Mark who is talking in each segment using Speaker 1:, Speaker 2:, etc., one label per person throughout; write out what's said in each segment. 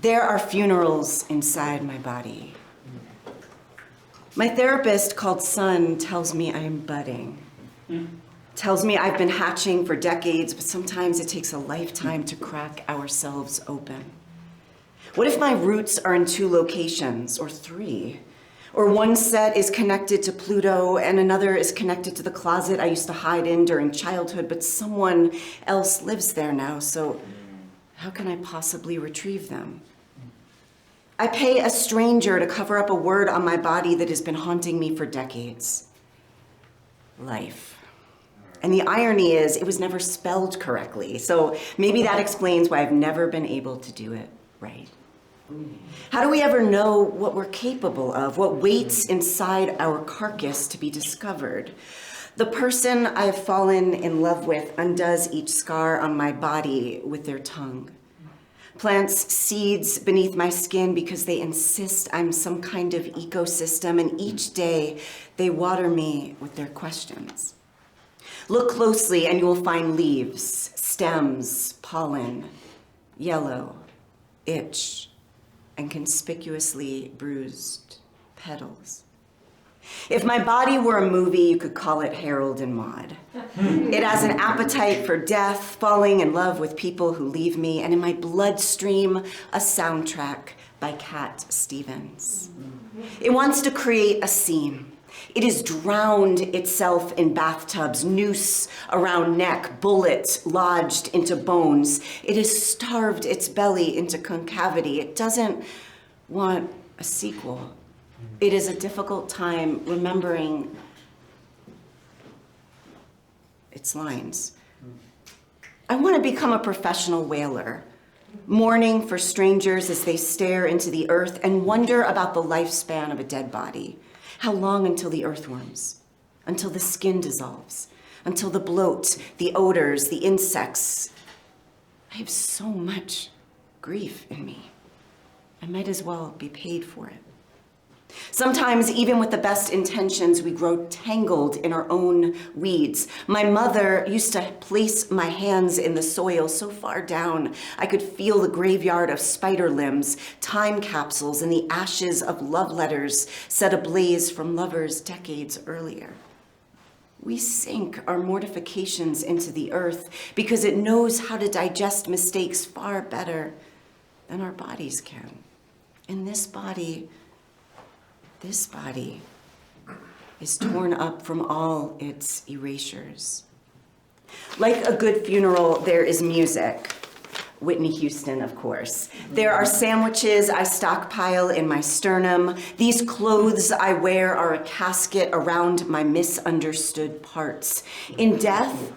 Speaker 1: There are funerals inside my body. My therapist, called Sun, tells me I am budding. Tells me I've been hatching for decades, but sometimes it takes a lifetime to crack ourselves open. What if my roots are in 2 locations, or 3? Or one set is connected to Pluto and another is connected to the closet I used to hide in during childhood, but someone else lives there now, so how can I possibly retrieve them? I pay a stranger to cover up a word on my body that has been haunting me for decades. Life. And the irony is, it was never spelled correctly, so maybe that explains why I've never been able to do it right. How do we ever know what we're capable of, what waits inside our carcass to be discovered? The person I have fallen in love with undoes each scar on my body with their tongue. Plants seeds beneath my skin because they insist I'm some kind of ecosystem, and each day they water me with their questions. Look closely and you will find leaves, stems, pollen, yellow, itch, and conspicuously bruised petals. If my body were a movie, you could call it Harold and Maude. It has an appetite for death, falling in love with people who leave me, and in my bloodstream, a soundtrack by Cat Stevens. It wants to create a scene. It has drowned itself in bathtubs, noose around neck, bullet lodged into bones. It has starved its belly into concavity. It doesn't want a sequel. It is a difficult time remembering its lines. I want to become a professional whaler, mourning for strangers as they stare into the earth and wonder about the lifespan of a dead body. How long until the earthworms, until the skin dissolves, until the bloat, the odors, the insects. I have so much grief in me. I might as well be paid for it. Sometimes, even with the best intentions, we grow tangled in our own weeds. My mother used to place my hands in the soil so far down, I could feel the graveyard of spider limbs, time capsules, and the ashes of love letters set ablaze from lovers decades earlier. We sink our mortifications into the earth because it knows how to digest mistakes far better than our bodies can. And this body is torn up from all its erasures. Like a good funeral, there is music. Whitney Houston, of course. There are sandwiches I stockpile in my sternum. These clothes I wear are a casket around my misunderstood parts. In death,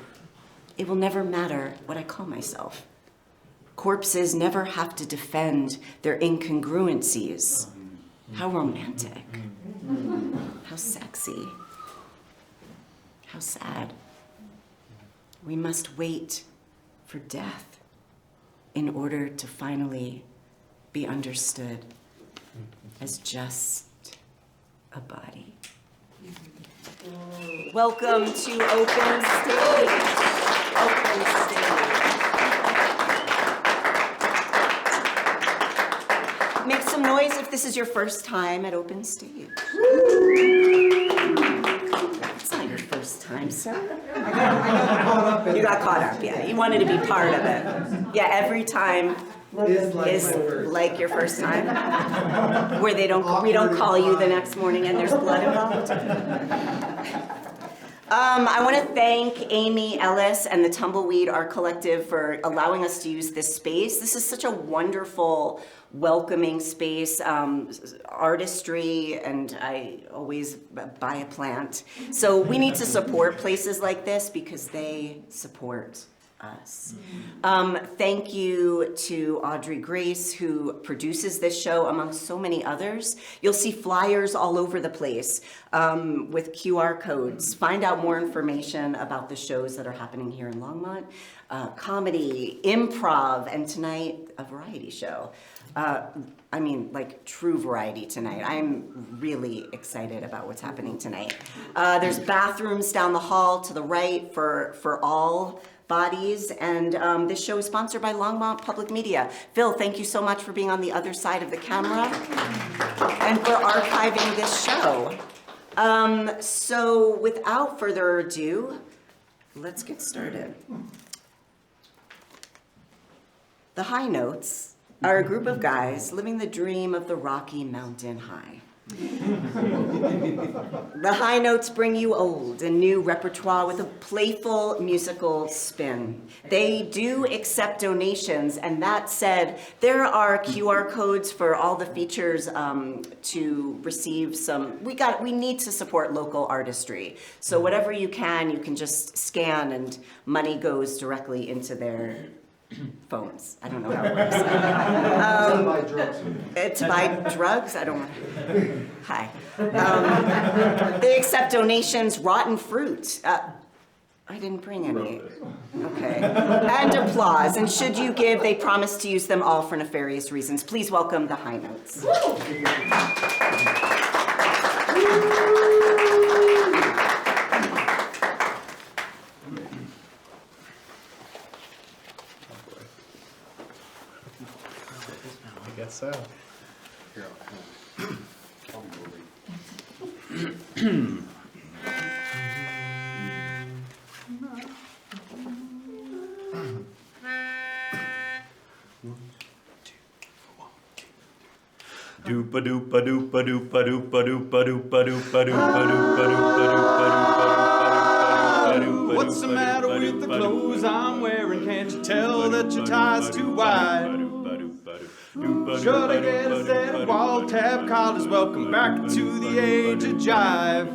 Speaker 1: it will never matter what I call myself. Corpses never have to defend their incongruencies. How romantic, how sexy, how sad. We must wait for death in order to finally be understood as just a body. Welcome to Open Stage. Open Stage. Make some noise if this is your first time at Open Stage. It's not your first time, sir. You got caught up, yeah. You wanted to be part of it. Yeah, every time is like your first time, where we don't call you the next morning and there's blood involved. I want to thank Amy Ellis and the Tumbleweed Art Collective for allowing us to use this space. This is such a wonderful, welcoming space, artistry, and I always buy a plant. So we need to support places like this because they support us. Thank you to Audrey Grace, who produces this show among so many others. You'll see flyers all over the place with QR codes. Find out more information about the shows that are happening here in Longmont. Comedy, improv, and tonight, a variety show. I mean, like true variety tonight. I'm really excited about what's happening tonight. There's bathrooms down the hall to the right for all bodies. And this show is sponsored by Longmont Public Media. Phil, thank you so much for being on the other side of the camera and for archiving this show. So without further ado, let's get started. The High Notes are a group of guys living the dream of the Rocky Mountain High. The High Notes bring you old and new repertoire with a playful musical spin. They do accept donations, and that said, there are QR codes for all the features to receive some. We need to support local artistry. So whatever you can just scan, and money goes directly into their phones. I don't know how it works.
Speaker 2: To buy drugs.
Speaker 1: To buy drugs? I don't want to. Hi. They accept donations, rotten fruit. I didn't bring any. Okay. And applause. And should you give, they promise to use them all for nefarious reasons. Please welcome the High Notes.
Speaker 3: I guess so. Doopa doopa doopa doopa doopa doopa doopa doopa doopa doopa.
Speaker 4: What's the matter with the clothes I'm wearing? Can't you tell that your tie's too wide? Should I get a set of wall tab collars? Welcome back to the age of jive.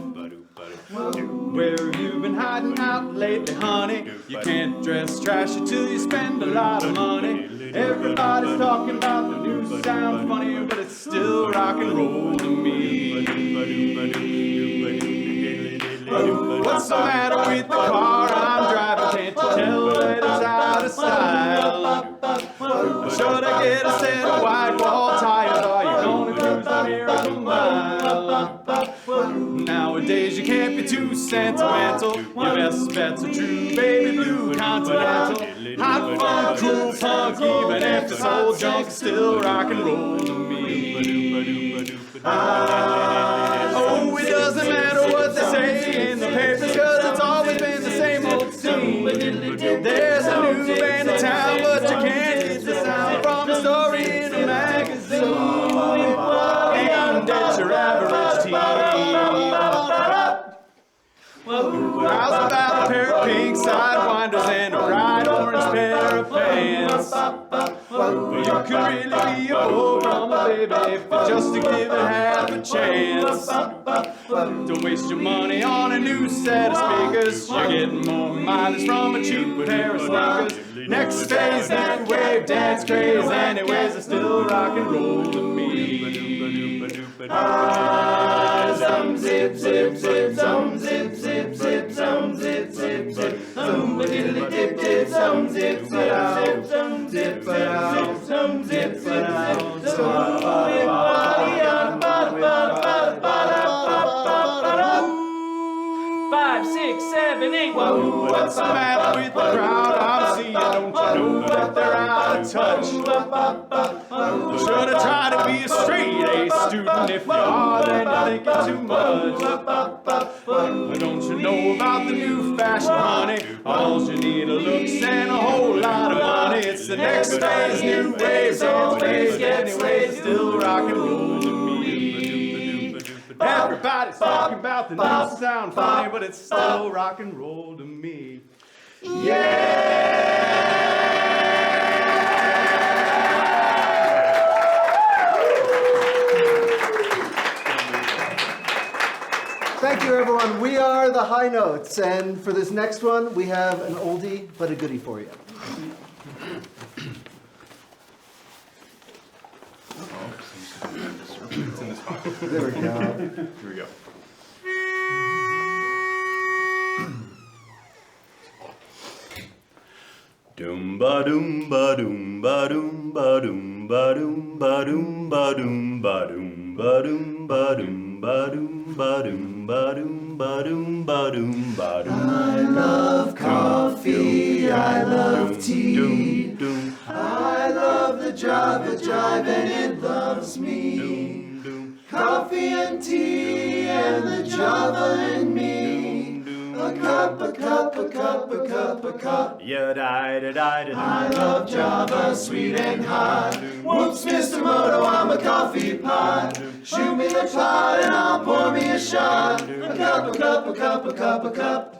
Speaker 4: Where have you been hiding out lately, honey? You can't dress trashy till you spend a lot of money. Everybody's talking about the new sound funny, but it's still rock and roll to me. What's the matter with the car I'm driving? Can't you tell that it's out of style? Should I get a set of white wall tires? Are you gonna cruise the Miracle Mile? Nowadays you can't be too sentimental. Your best bet's a true baby blue continental. Hot fun, cool punk, even if this old junk is still rock and roll to me. Oh, it doesn't matter what they say in the papers, 'cause it's always been the same old scene. There's a new band in town, but you can't get the sound from a story in a magazine. Aimed at your average teen. How's about a pair of pink sidewinders and a bright orange pair of pants? You could really be a bull from a baby if you just to give it half a chance. Don't waste your money on a new set of speakers. You're getting more mileage from a cheap pair of sneakers. Next phase, new wave, dance craze. Anyways, it's still rock and roll to me. Some zip, zip, zip, some zip, zip, zip, some zip, zip, zip, some diddly dip, dip, some zip, zip, zip, some zip, zip, some zip, zip, Five, 6, 7, 8. What's the matter with the crowd I'm seeing? Don't you know that they're out of touch? Should I try to be a straight A student? If you are, then you're thinking too much. Don't you know about the new fashion, honey? All you need are looks and a whole lot of money. It's the next phase, new waves, always anyways, still rock and roll to me. Everybody's talking about the new sound funny, but it's still rock and roll to me. Yeah!
Speaker 2: Thank you, everyone. We are the High Notes, and for this next one, we have an oldie but a goodie for you. There we go.
Speaker 3: Here we go. Doom ba doom ba doom ba doom ba doom ba doom ba doom ba doom ba doom ba doom ba doom ba doom ba doom ba doom ba doom ba doom ba doom.
Speaker 2: I love coffee I love tea.
Speaker 3: Doom, doom,
Speaker 2: I love the Java Jive and it loves me.
Speaker 3: doom, doom.
Speaker 2: Coffee and tea and the Java and me. A cup, a cup, a cup, a cup, a cup.
Speaker 3: Ya die da die da
Speaker 2: I love Java, sweet and hot. Whoops, Mr. Moto, I'm a coffee pot. Shoot me the pot and I'll pour me a shot. A cup, a cup, a cup, a cup, a cup.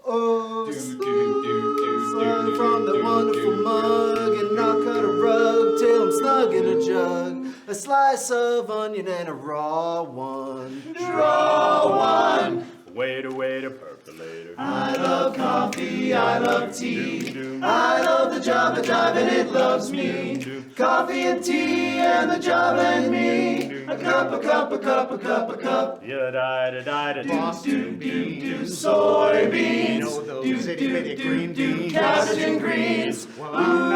Speaker 2: Oh, slide from that wonderful mug, and I'll cut a rug till I'm snug in a jug. A slice of onion and a raw one. Draw one.
Speaker 3: Waiter, waiter, percolator.
Speaker 2: I love coffee, I love tea. I love the Java Jive and it loves me. Coffee and tea and the Java and me. A cup, a cup, a cup, a cup, a cup.
Speaker 3: Ya die da die da
Speaker 2: Boston beans, soybeans,
Speaker 4: You know those itty bitty green beans.
Speaker 2: cabbage and greens.
Speaker 4: Well, I'm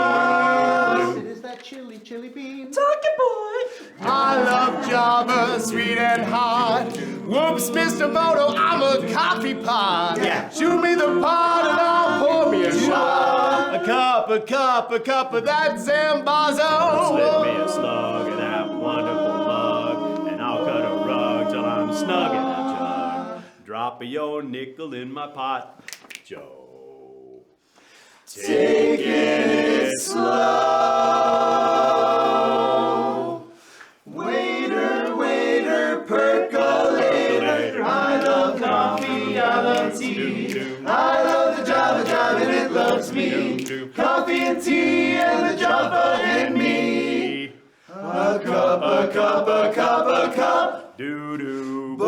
Speaker 4: not
Speaker 2: It is that chili bean.
Speaker 1: Talking boy.
Speaker 4: I love Java, sweet and hot. Whoops, Mr. Moto, I'm a coffee pot.
Speaker 2: Yeah.
Speaker 4: Shoot me the pot and I'll pour me a shot. A cup, a cup, a cup of that Zambazo.
Speaker 3: Slip me a slug of that wonderful mug, and I'll cut a rug till I'm snug in a jug. Drop your nickel in my pot, Joe.
Speaker 2: Taking it slow. Waiter, waiter, percolator. I love coffee, I love tea. I love the Java Jive and it loves me. Coffee and tea and the Java and me. A cup, a cup, a cup, a cup.
Speaker 3: Doo doo.
Speaker 2: Boy.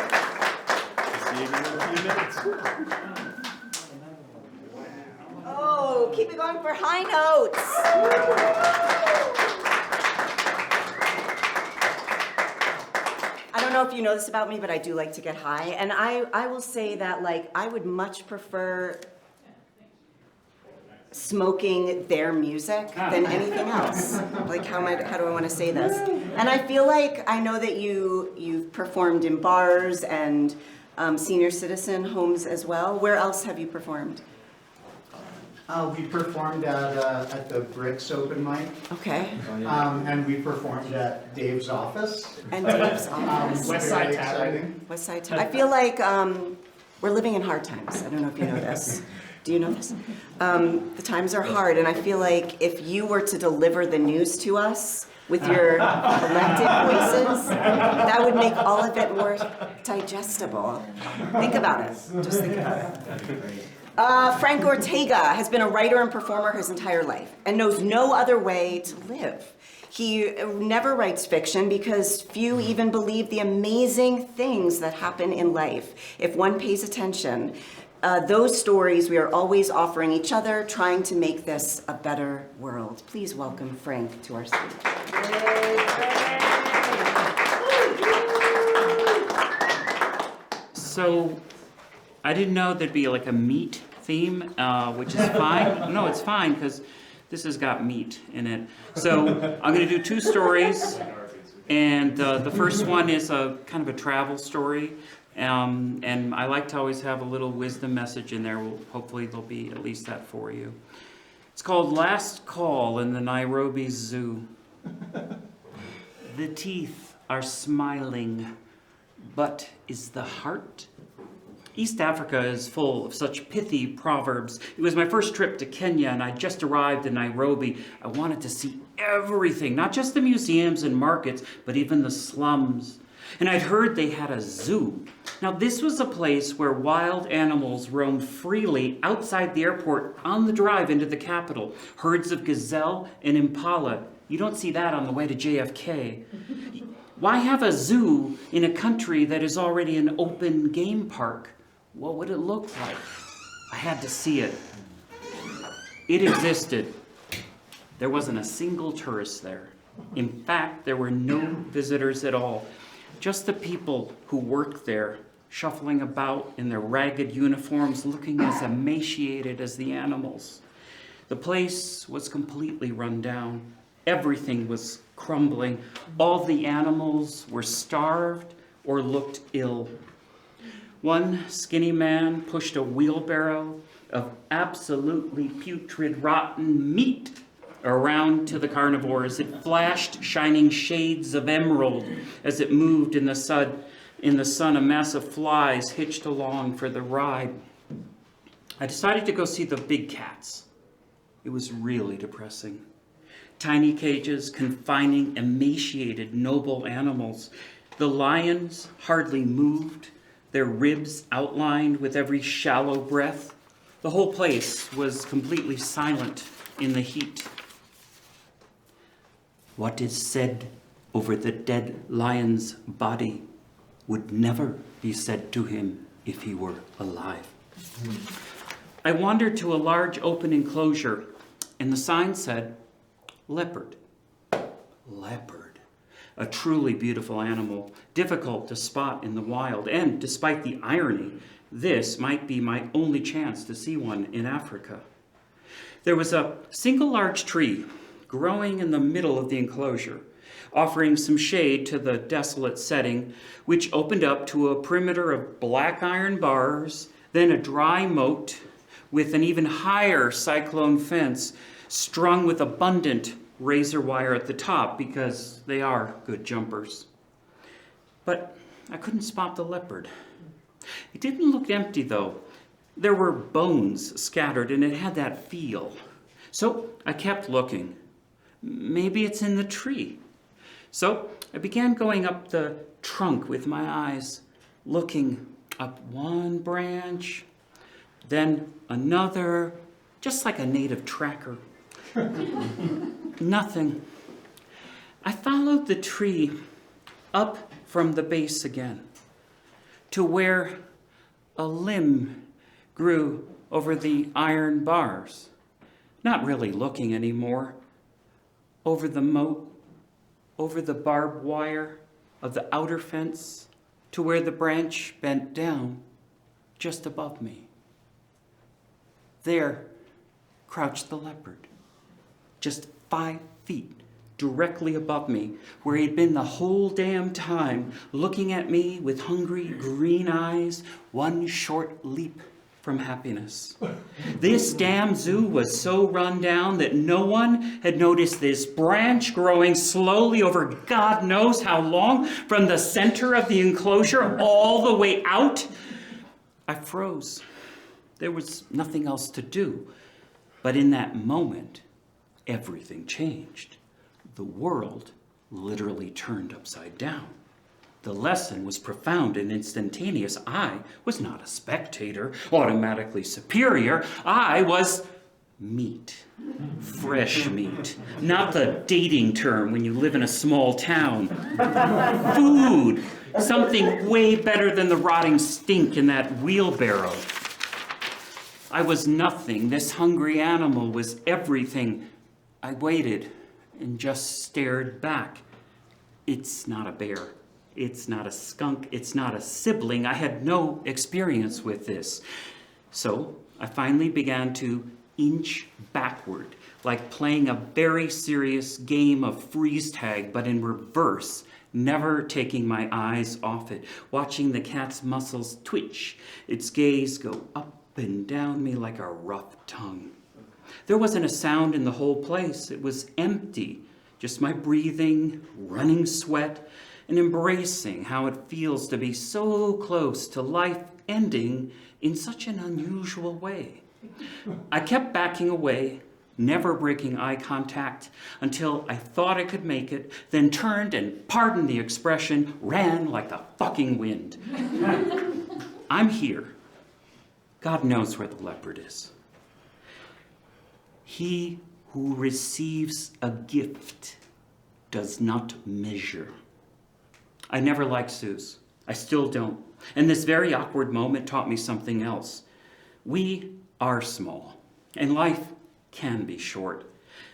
Speaker 3: See you again in a few minutes.
Speaker 1: Oh, keep it going for high notes. I don't know if you know this about me, but I do like to get high. And I will say that, like, I would much prefer smoking their music than anything else. Like, how do I want to say this? And I feel like I know that you've performed in bars and senior citizen homes as well. Where else have you performed?
Speaker 5: We performed at the Bricks open mic,
Speaker 1: Okay.
Speaker 5: and we performed at Dave's office.
Speaker 1: And Dave's office.
Speaker 5: West Side Tavern.
Speaker 1: West Side. I feel like we're living in hard times. I don't know if you know this. Do you know this? The times are hard, and I feel like if you were to deliver the news to us with your collected voices, that would make all of it more digestible. Think about it. Just think about it. Frank Ortega has been a writer and performer his entire life and knows no other way to live. He never writes fiction because few even believe the amazing things that happen in life if one pays attention. Those stories we are always offering each other, trying to make this a better world. Please welcome Frank to our stage.
Speaker 6: So, I didn't know there'd be like a meat theme, which is fine. No, it's fine because this has got meat in it. So, I'm going to do two stories, and the first one is a kind of a travel story. And I like to always have a little wisdom message in there. Well, hopefully there'll be at least that for you. It's called Last Call in the Nairobi Zoo. The teeth are smiling, but is the heart? East Africa is full of such pithy proverbs. It was my first trip to Kenya, and I just arrived in Nairobi. I wanted to see everything, not just the museums and markets, but even the slums. And I'd heard they had a zoo. Now, this was a place where wild animals roamed freely outside the airport on the drive into the capital. Herds of gazelle and impala. You don't see that on the way to JFK. Why have a zoo in a country that is already an open game park? What would it look like? I had to see it. It existed. There wasn't a single tourist there. In fact, there were no visitors at all. Just the people who worked there, shuffling about in their ragged uniforms, looking as emaciated as the animals. The place was completely run down. Everything was crumbling. All the animals were starved or looked ill. One skinny man pushed a wheelbarrow of absolutely putrid, rotten meat around to the carnivores. It flashed shining shades of emerald as it moved in the sun. In the sun, a mass of flies hitched along for the ride. I decided to go see the big cats. It was really depressing. Tiny cages confining emaciated, noble animals. The lions hardly moved, their ribs outlined with every shallow breath. The whole place was completely silent in the heat. What is said over the dead lion's body would never be said to him if he were alive. I wandered to a large open enclosure, and the sign said, leopard. Leopard. A truly beautiful animal, difficult to spot in the wild, and despite the irony, this might be my only chance to see one in Africa. There was a single large tree growing in the middle of the enclosure, offering some shade to the desolate setting, which opened up to a perimeter of black iron bars, then a dry moat with an even higher cyclone fence strung with abundant razor wire at the top because they are good jumpers. But I couldn't spot the leopard. It didn't look empty though. There were bones scattered and it had that feel. So I kept looking. Maybe it's in the tree. So I began going up the trunk with my eyes, looking up one branch, then another, just like a native tracker. Nothing. I followed the tree up from the base again to where a limb grew over the iron bars. Not really looking anymore. Over the moat, over the barbed wire of the outer fence to where the branch bent down just above me. There crouched the leopard, just 5 feet directly above me, where he'd been the whole damn time, looking at me with hungry green eyes, one short leap from happiness. This damn zoo was so run down that no one had noticed this branch growing slowly over God knows how long from the center of the enclosure all the way out. I froze. There was nothing else to do. But in that moment, everything changed. The world literally turned upside down. The lesson was profound and instantaneous. I was not a spectator, automatically superior. I was meat. Fresh meat. Not the dating term when you live in a small town. Food. Something way better than the rotting stink in that wheelbarrow. I was nothing. This hungry animal was everything. I waited and just stared back. It's not a bear. It's not a skunk. It's not a sibling. I had no experience with this. So I finally began to inch backward, like playing a very serious game of freeze tag, but in reverse, never taking my eyes off it, watching the cat's muscles twitch, its gaze go up and down me like a rough tongue. There wasn't a sound in the whole place. It was empty, just my breathing, running sweat, and embracing how it feels to be so close to life ending in such an unusual way. I kept backing away, never breaking eye contact, until I thought I could make it, then turned and, pardon the expression, ran like the fucking wind. I'm here. God knows where the leopard is. He who receives a gift does not measure. I never liked zoos. I still don't. And this very awkward moment taught me something else. We are small, and life can be short.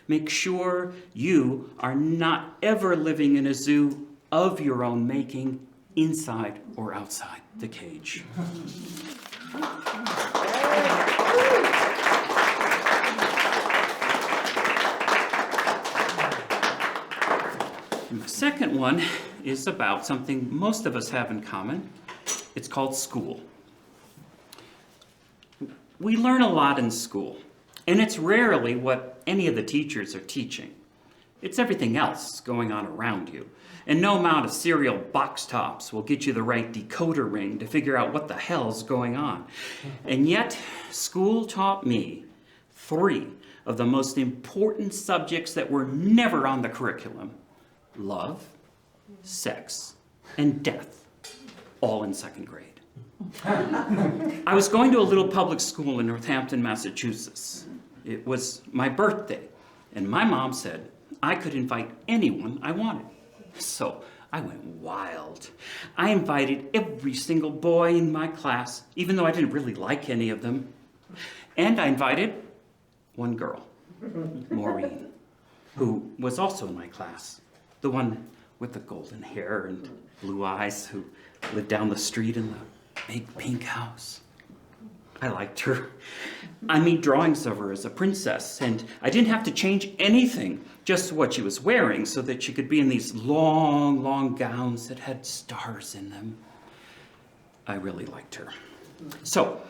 Speaker 6: Make sure you are not ever living in a zoo of your own making, inside or outside the cage. The second one is about something most of us have in common. It's called school. We learn a lot in school, and it's rarely what any of the teachers are teaching. It's everything else going on around you. And no amount of cereal box tops will get you the right decoder ring to figure out what the hell's going on. And yet, school taught me 3 of the most important subjects that were never on the curriculum: love, sex, and death, all in 2nd grade. I was going to a little public school in Northampton, Massachusetts. It was my birthday, and my mom said I could invite anyone I wanted. So I went wild. I invited every single boy in my class, even though I didn't really like any of them. And I invited one girl, Maureen, who was also in my class, the one with the golden hair and blue eyes who lived down the street in the big pink house. I liked her. I made drawings of her as a princess, and I didn't have to change anything, just what she was wearing, so that she could be in these long, long gowns that had stars in them. I really liked her. So,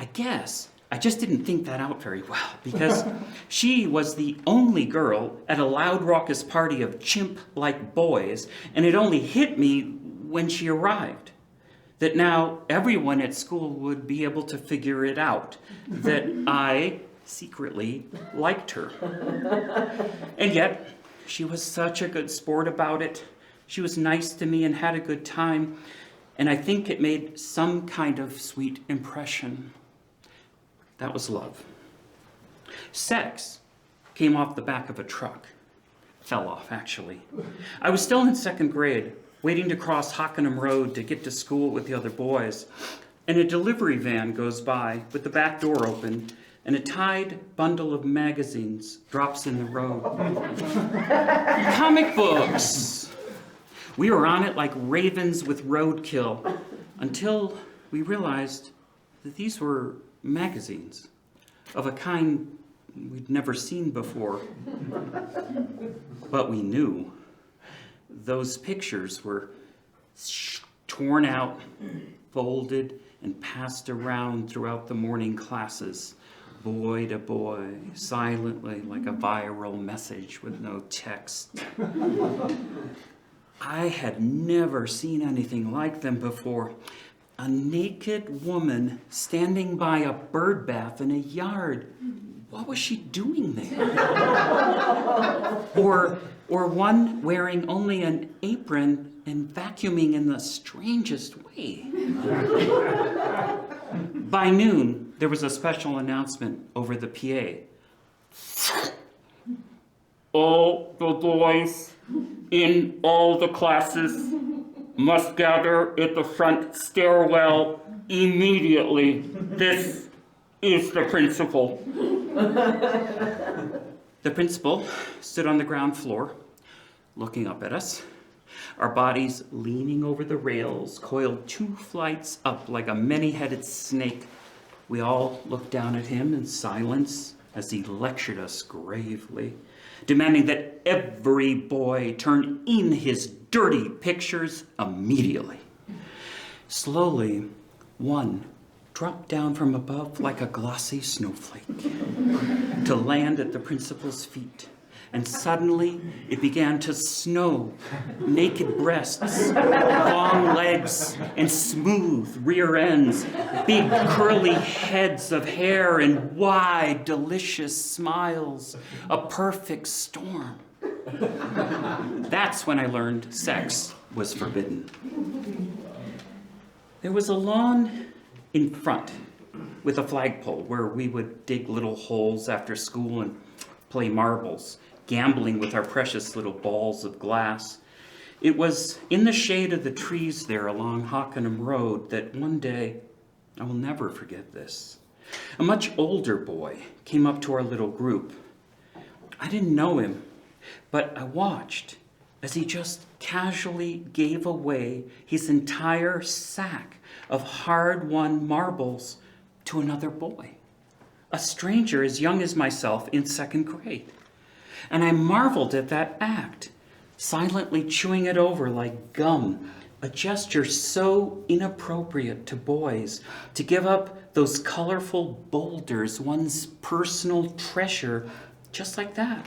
Speaker 6: I guess I just didn't think that out very well, because she was the only girl at a loud, raucous party of chimp-like boys, and it only hit me when she arrived that now everyone at school would be able to figure it out, that I secretly liked her. And yet, she was such a good sport about it. She was nice to me and had a good time, and I think it made some kind of sweet impression. That was love. Sex came off the back of a truck. Fell off, actually. I was still in 2nd grade, waiting to cross Hockenham Road to get to school with the other boys, and a delivery van goes by with the back door open, and a tied bundle of magazines drops in the road. Comic books! We were on it like ravens with roadkill, until we realized that these were magazines of a kind we'd never seen before. But we knew. Those pictures were torn out, folded, and passed around throughout the morning classes, boy to boy, silently, like a viral message with no text. I had never seen anything like them before. A naked woman standing by a bird bath in a yard. What was she doing there? Or one wearing only an apron and vacuuming in the strangest way. By noon, there was a special announcement over the PA. All the boys in all the classes must gather at the front stairwell immediately. This is the principal. The principal stood on the ground floor, looking up at us, our bodies leaning over the rails, coiled 2 flights up like a many-headed snake. We all looked down at him in silence as he lectured us gravely, demanding that every boy turn in his dirty pictures immediately. Slowly, one dropped down from above like a glossy snowflake to land at the principal's feet. And suddenly, it began to snow. Naked breasts, long legs, and smooth rear ends, big curly heads of hair, and wide, delicious smiles. A perfect storm. That's when I learned sex was forbidden. There was a lawn in front with a flagpole where we would dig little holes after school and play marbles, gambling with our precious little balls of glass. It was in the shade of the trees there along Hockenham Road that one day, I will never forget this, a much older boy came up to our little group. I didn't know him, but I watched as he just casually gave away his entire sack of hard-won marbles to another boy, a stranger as young as myself in 2nd grade. And I marveled at that act. silently chewing it over like gum, a gesture so inappropriate to boys, to give up those colorful boulders, one's personal treasure, just like that.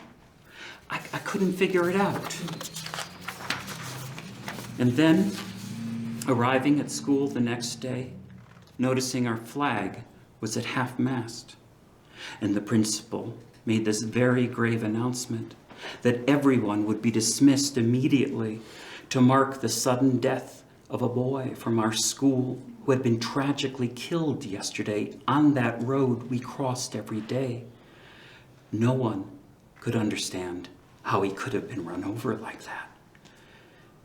Speaker 6: I couldn't figure it out. And then, arriving at school the next day, noticing our flag was at half-mast, and the principal made this very grave announcement that everyone would be dismissed immediately to mark the sudden death of a boy from our school who had been tragically killed yesterday on that road we crossed every day. No one could understand how he could have been run over like that.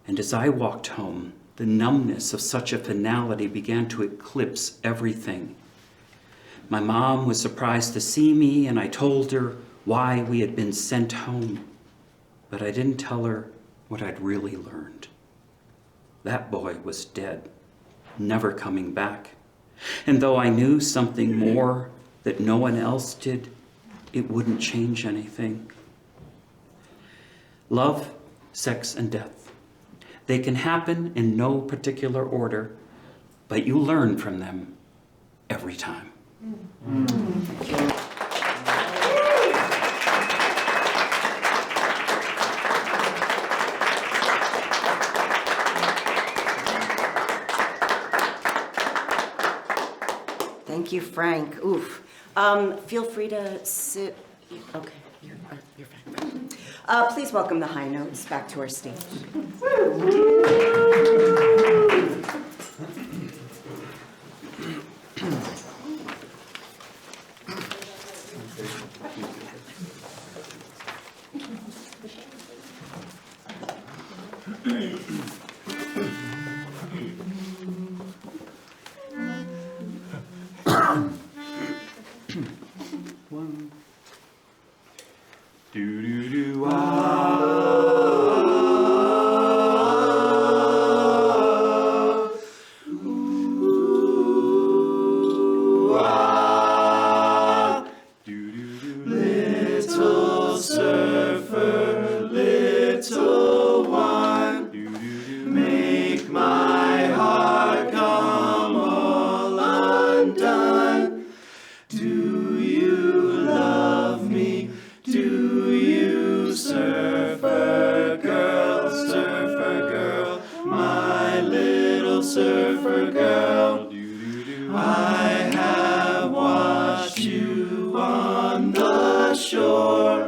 Speaker 6: And as I walked home, the numbness of such a finality began to eclipse everything. My mom was surprised to see me, and I told her why we had been sent home. But I didn't tell her what I'd really learned. That boy was dead, never coming back. And though I knew something more that no one else did, it wouldn't change anything. Love, sex, and death. They can happen in no particular order, but you learn from them every time.
Speaker 1: Thank you, Frank. Oof. Feel free to sit. Okay, you're fine. Please welcome the High Notes back to our stage.
Speaker 2: Little surfer, little one, make my heart come all undone. Do you love me? Do you, surfer girl, my little surfer girl? I have watched you on the shore,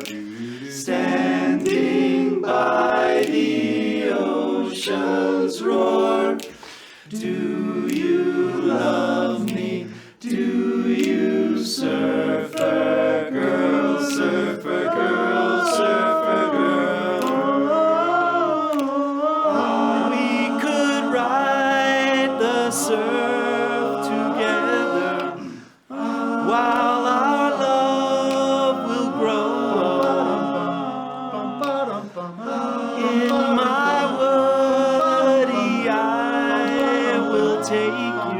Speaker 2: standing by the ocean's roar. Do you love me? Do you, surfer girl, surfer girl, surfer girl? We could ride the surf together while our love will grow. In my woody I will take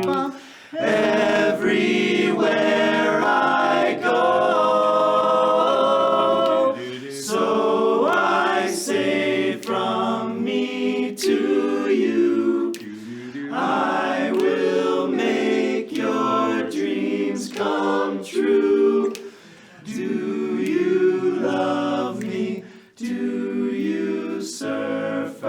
Speaker 2: you everywhere I go. So I say from me to you, I will make your dreams come true. Do you love me? Do you, surfer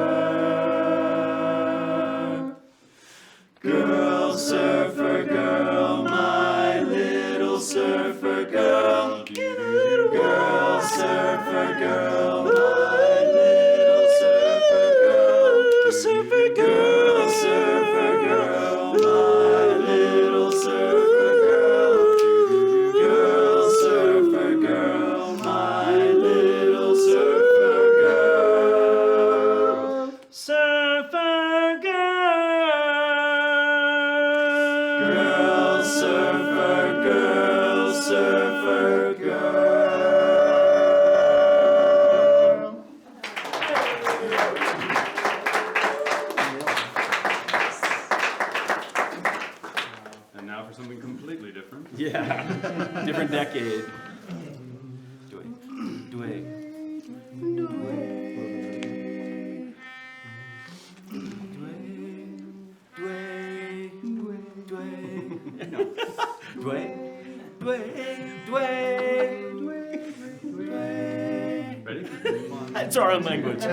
Speaker 2: girl, surfer girl, my little surfer girl? Girl, surfer girl, my little surfer girl. Surfer girl, surfer girl, my little surfer girl. Girl, surfer girl, my little surfer girl. Surfer girl. Girl, surfer girl, surfer girl.
Speaker 3: And now for something completely different.
Speaker 4: Yeah, different decade.
Speaker 3: Do it. Ready? It's our own language.
Speaker 2: A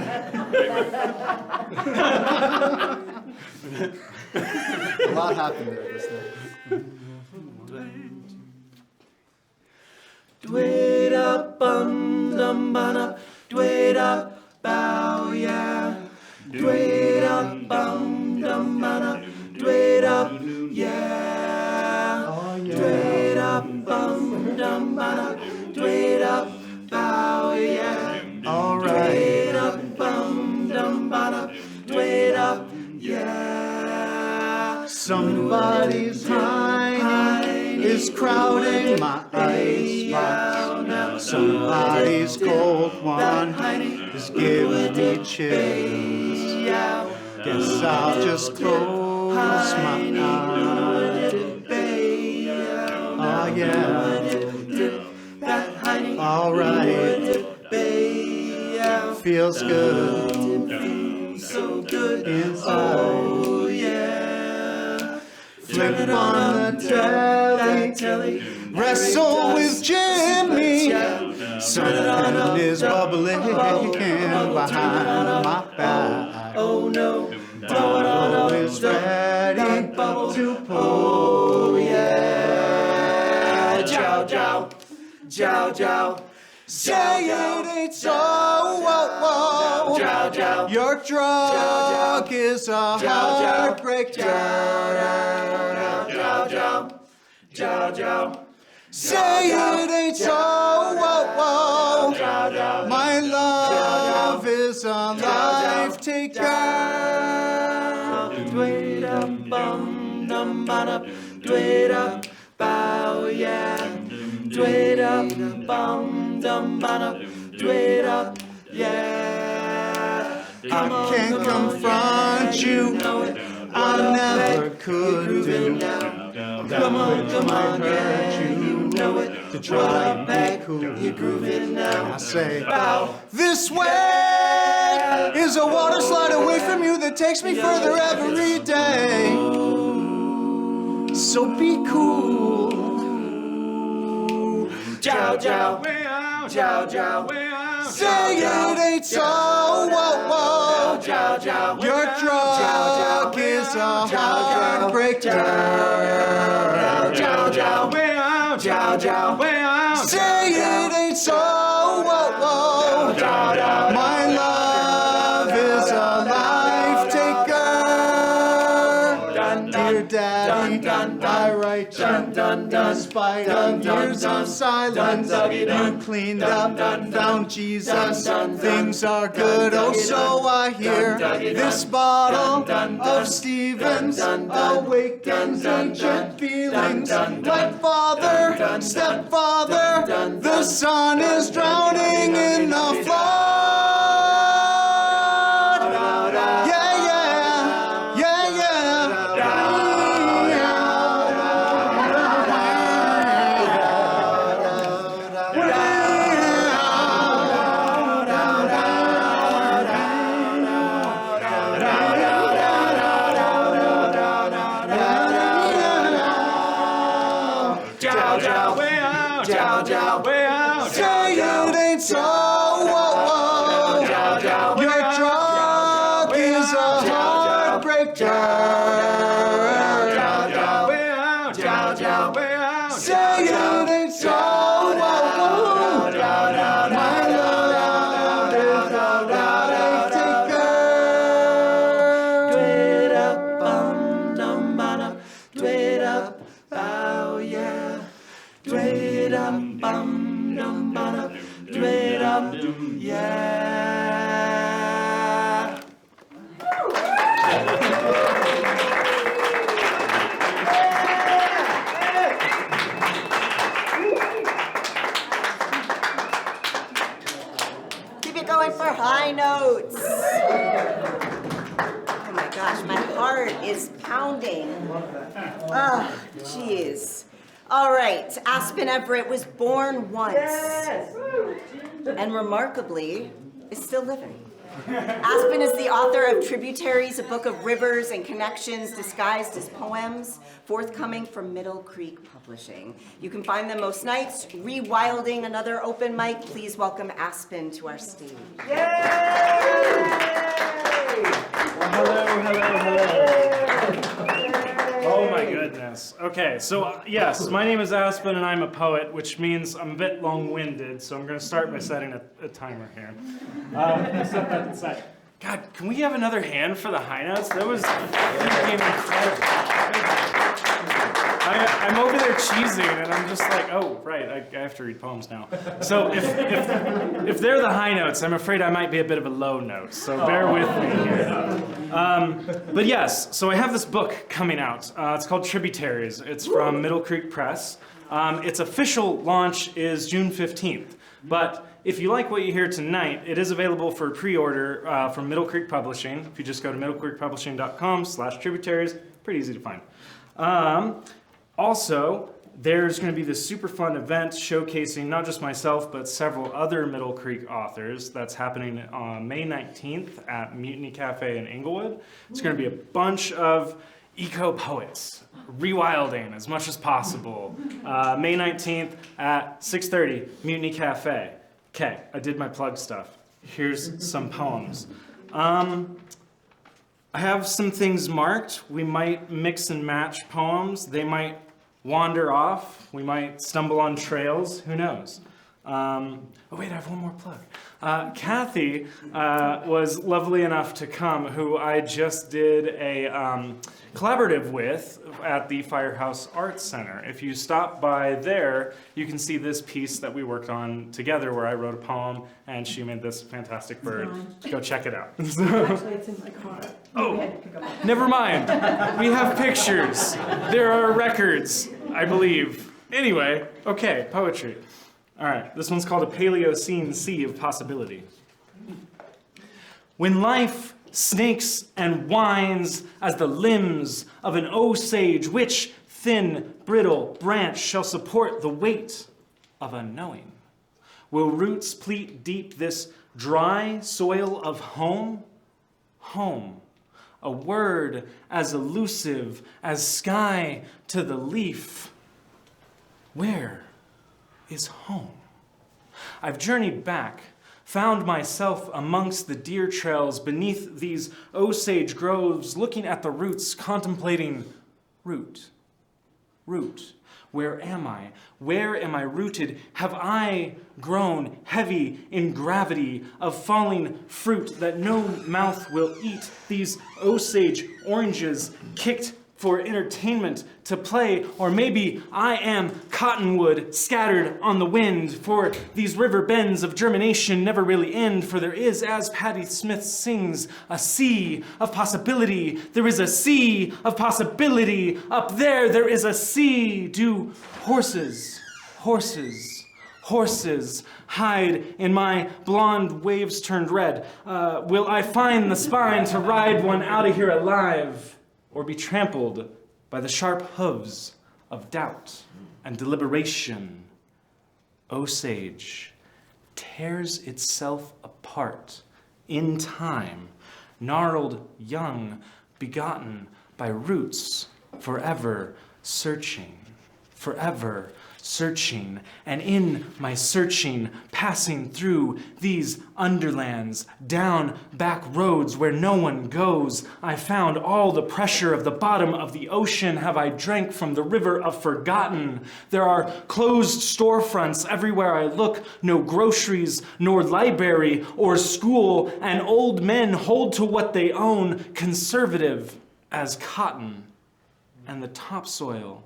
Speaker 2: lot happened there just now.
Speaker 7: Dwayda bum dum bana, dwayda bow yeah. Dwayda bum dum bana, dwayda yeah. Dwayda bum dum bana, dwayda bow yeah.
Speaker 5: Alright.
Speaker 7: Dwayda bum dum bana, dwayda yeah.
Speaker 5: Somebody's hiney is crowding my ice box. Somebody's cold one is giving me chills. Guess I'll just close my eyes. Oh yeah. Alright. Feels good.
Speaker 7: So good.
Speaker 5: Inside.
Speaker 7: Oh yeah.
Speaker 5: Flip on the telly. Wrestle with Jimmy. Something is bubbling behind my back.
Speaker 7: Oh no.
Speaker 5: Always ready to pull.
Speaker 7: Oh yeah. Jow jow. Jow jow.
Speaker 5: Say it ain't so. Whoa,
Speaker 7: Jow jow.
Speaker 5: your drug is a heartbreaker.
Speaker 7: Jow jow. Jow jow.
Speaker 5: Say it ain't so. My love is a life taker.
Speaker 7: Dwayda bum dum bada, dwayda bow yeah. Dwayda bum dum bada, dwayda yeah.
Speaker 5: I can't confront you. I never could do.
Speaker 7: Come on, yeah,
Speaker 5: you
Speaker 7: know it.
Speaker 5: to try and be cool.
Speaker 7: You're grooving now.
Speaker 5: I say,
Speaker 7: Bow.
Speaker 5: this way is a water slide away from you that takes me further every day. So be cool.
Speaker 7: Jow jow. Jow jow.
Speaker 5: Say it ain't so.
Speaker 7: Jow jow.
Speaker 5: Your drug is a heartbreaker.
Speaker 7: Jow jow. Jow jow.
Speaker 5: Say it ain't so. My love is a life taker. Dear Daddy, I write you in spite of years of silence. You cleaned up, found Jesus. Things are good, oh so I hear. This bottle of Stevens awakens ancient feelings. Like father, stepfather, the sun is drowning in the flood. Yeah, yeah, yeah,
Speaker 7: Jow jow. Jow jow.
Speaker 5: say it ain't so. Your drug is a heartbreaker.
Speaker 7: Jow jow.
Speaker 5: Say it ain't so. My love is a life taker.
Speaker 7: Dwayda bum dum bada, dwayda bow yeah. Dwayda bum dum bada, dwayda yeah.
Speaker 1: Keep it going for high notes. Oh my gosh, my heart is pounding. Ah, jeez. All right, Aspen Everett was born once. And remarkably, is still living. Aspen is the author of Tributaries, a book of rivers and connections disguised as poems, forthcoming from Middle Creek Publishing. You can find them most nights. Rewilding, another open mic. Please welcome Aspen to our stage.
Speaker 8: Yay! Well, hello. Oh my goodness. Okay, so yes, my name is Aspen and I'm a poet, which means I'm a bit long-winded, so I'm going to start by setting a timer here. Set that aside. God, can we have another hand for the high notes? That was freaking incredible. I'm over there cheesing, and I'm just like, oh, right, I have to read poems now. So if they're the high notes, I'm afraid I might be a bit of a low note, so bear with me here. But yes, so I have this book coming out. It's called Tributaries. It's from Middle Creek Press. Its official launch is June 15th, but if you like what you hear tonight, it is available for pre-order from Middle Creek Publishing. If you just go to middlecreekpublishing.com/tributaries, pretty easy to find. Also, there's going to be this super fun event showcasing not just myself, but several other Middle Creek authors. That's happening on May 19th at Mutiny Cafe in Inglewood. It's going to be a bunch of eco-poets, rewilding as much as possible. May 19th at 6:30, Mutiny Cafe. Okay, I did my plug stuff. Here's some poems. I have some things marked. We might mix and match poems. They might wander off. We might stumble on trails. Who knows? Oh wait, I have one more plug. Kathy was lovely enough to come, who I just did a collaborative with at the Firehouse Arts Center. If you stop by there, you can see this piece that we worked on together where I wrote a poem and she made this fantastic bird. Go check it out.
Speaker 9: Actually, it's in my car.
Speaker 8: Oh, never mind. We have pictures. There are records, I believe. Anyway, okay, poetry. All right, this one's called A Paleocene Sea of Possibility. When life snakes and winds as the limbs of an Osage, which thin, brittle branch shall support the weight of unknowing? Will roots pleat deep this dry soil of home? Home, a word as elusive as sky to the leaf. Where is home? I've journeyed back, found myself amongst the deer trails beneath these Osage groves, looking at the roots, contemplating root. Root. Where am I? Where am I rooted? Have I grown heavy in gravity of falling fruit that no mouth will eat? These Osage oranges kicked for entertainment to play, or maybe I am cottonwood scattered on the wind, for these river bends of germination never really end, for there is, as Patti Smith sings, a sea of possibility. There is a sea of possibility. Up there is a sea. Do horses hide in my blonde waves turned red? Will I find the spine to ride one out of here alive? Or be trampled by the sharp hooves of doubt and deliberation? Osage tears itself apart in time, gnarled young, begotten by roots, forever searching, and in my searching, passing through these underlands, down back roads where no one goes, I found all the pressure of the bottom of the ocean have I drank from the river of forgotten. There are closed storefronts everywhere I look, no groceries, nor library or school, and old men hold to what they own, conservative as cotton, and the topsoil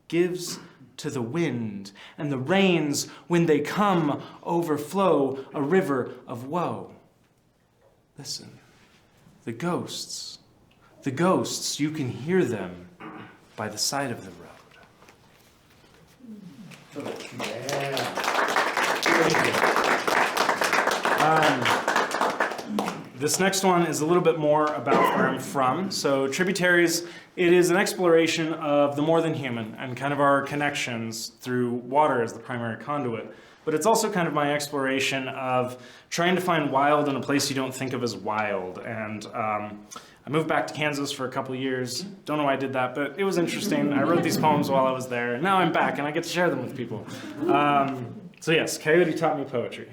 Speaker 8: gives to the wind, and the rains, when they come, overflow a river of woe. Listen, the ghosts, you can hear them by the side of the road. This next one is a little bit more about where I'm from. So Tributaries, it is an exploration of the more than human and kind of our connections through water as the primary conduit. but it's also kind of my exploration of trying to find wild in a place you don't think of as wild. And I moved back to Kansas for a couple of years. Don't know why I did that, but it was interesting. I wrote these poems while I was there, and now I'm back and I get to share them with people. So yes, Coyote taught me poetry.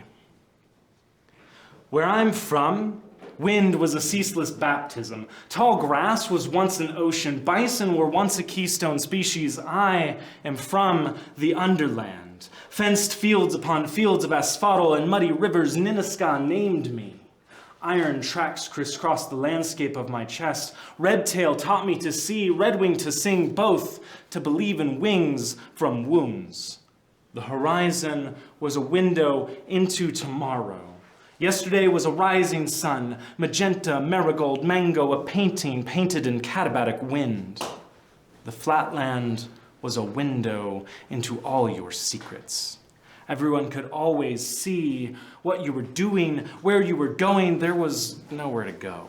Speaker 8: Where I'm from, wind was a ceaseless baptism. Tall grass was once an ocean. Bison were once a keystone species. I am from the underland. Fenced fields upon fields of asphodel and muddy rivers, Ninaska named me. Iron tracks crisscrossed the landscape of my chest. Redtail taught me to see, redwing to sing, both to believe in wings from wombs. The horizon was a window into tomorrow. Yesterday was a rising sun, magenta, marigold, mango, a painting painted in katabatic wind. The flatland was a window into all your secrets. Everyone could always see what you were doing, where you were going. There was nowhere to go.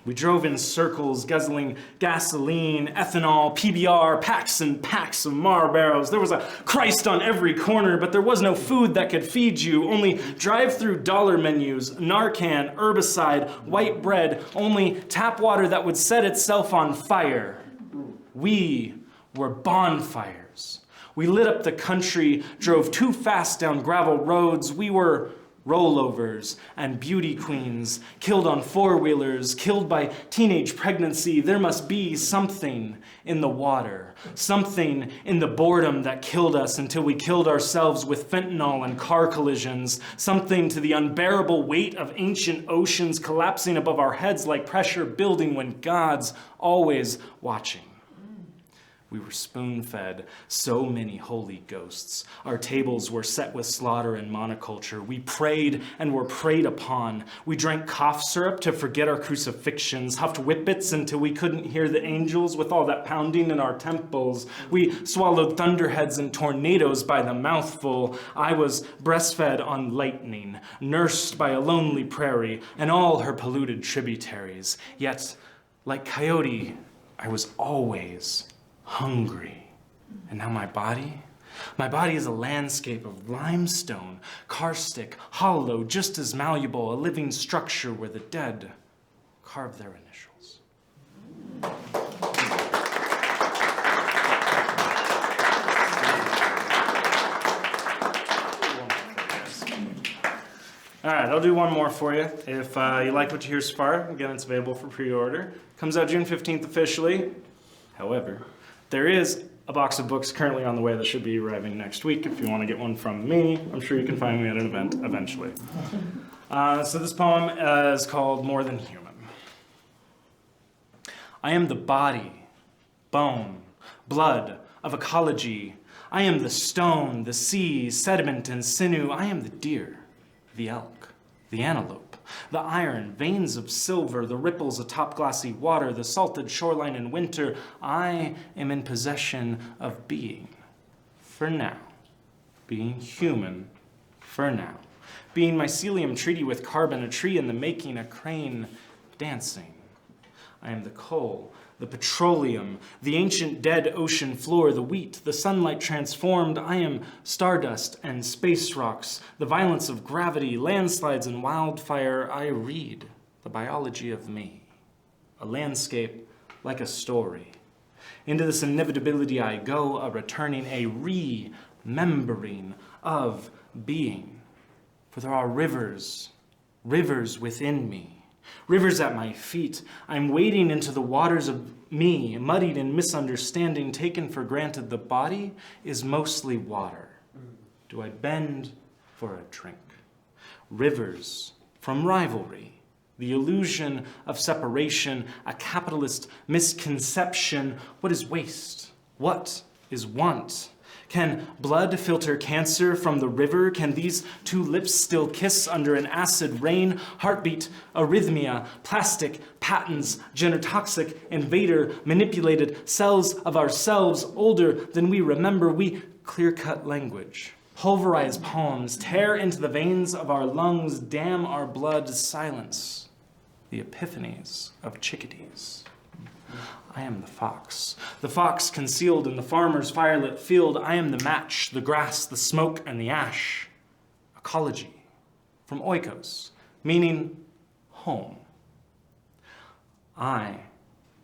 Speaker 8: We drove in circles, guzzling gasoline, ethanol, PBR, packs and packs of Marlboros. There was a Christ on every corner, but there was no food that could feed you. Only drive-through dollar menus, Narcan, herbicide, white bread, only tap water that would set itself on fire. We were bonfires. We lit up the country, drove too fast down gravel roads. We were rollovers and beauty queens, killed on four-wheelers, killed by teenage pregnancy. There must be something in the water, something in the boredom that killed us until we killed ourselves with fentanyl and car collisions, something to the unbearable weight of ancient oceans collapsing above our heads like pressure building when God's always watching. We were spoon-fed so many holy ghosts. Our tables were set with slaughter and monoculture. We prayed and were preyed upon. We drank cough syrup to forget our crucifixions, huffed whippets until we couldn't hear the angels with all that pounding in our temples. We swallowed thunderheads and tornadoes by the mouthful. I was breastfed on lightning, nursed by a lonely prairie and all her polluted tributaries. Yet, like Coyote, I was always hungry. And now my body is a landscape of limestone, karstic, hollow, just as malleable, a living structure where the dead carve their initials. All right, I'll do one more for you. If you like what you hear so far, again, it's available for pre-order. Comes out June 15th officially. However, there is a box of books currently on the way that should be arriving next week. If you want to get one from me, I'm sure you can find me at an event eventually. So this poem is called More Than Human. I am the body, bone, blood of ecology. I am the stone, the sea, sediment, and sinew. I am the deer, the elk, the antelope, the iron, veins of silver, the ripples atop glassy water, the salted shoreline in winter. I am in possession of being, for now. Being human, for now. Being mycelium treaty with carbon, a tree in the making, a crane dancing. I am the coal, the petroleum, the ancient dead ocean floor, the wheat, the sunlight transformed. I am stardust and space rocks, the violence of gravity, landslides and wildfire. I read the biology of me, a landscape like a story. Into this inevitability I go, a returning, a remembering of being. For there are rivers, rivers within me. Rivers at my feet. I'm wading into the waters of me, muddied in misunderstanding, taken for granted. The body is mostly water. Do I bend for a drink? Rivers from rivalry, the illusion of separation, a capitalist misconception. What is waste? What is want? Can blood filter cancer from the river? Can these two lips still kiss under an acid rain? Heartbeat, arrhythmia, plastic, patents, genotoxic, invader, manipulated cells of ourselves older than we remember. We clear-cut language, pulverize poems, tear into the veins of our lungs, dam our blood, silence the epiphanies of chickadees. I am the fox concealed in the farmer's firelit field. I am the match, the grass, the smoke, and the ash. ecology, from oikos, meaning home. I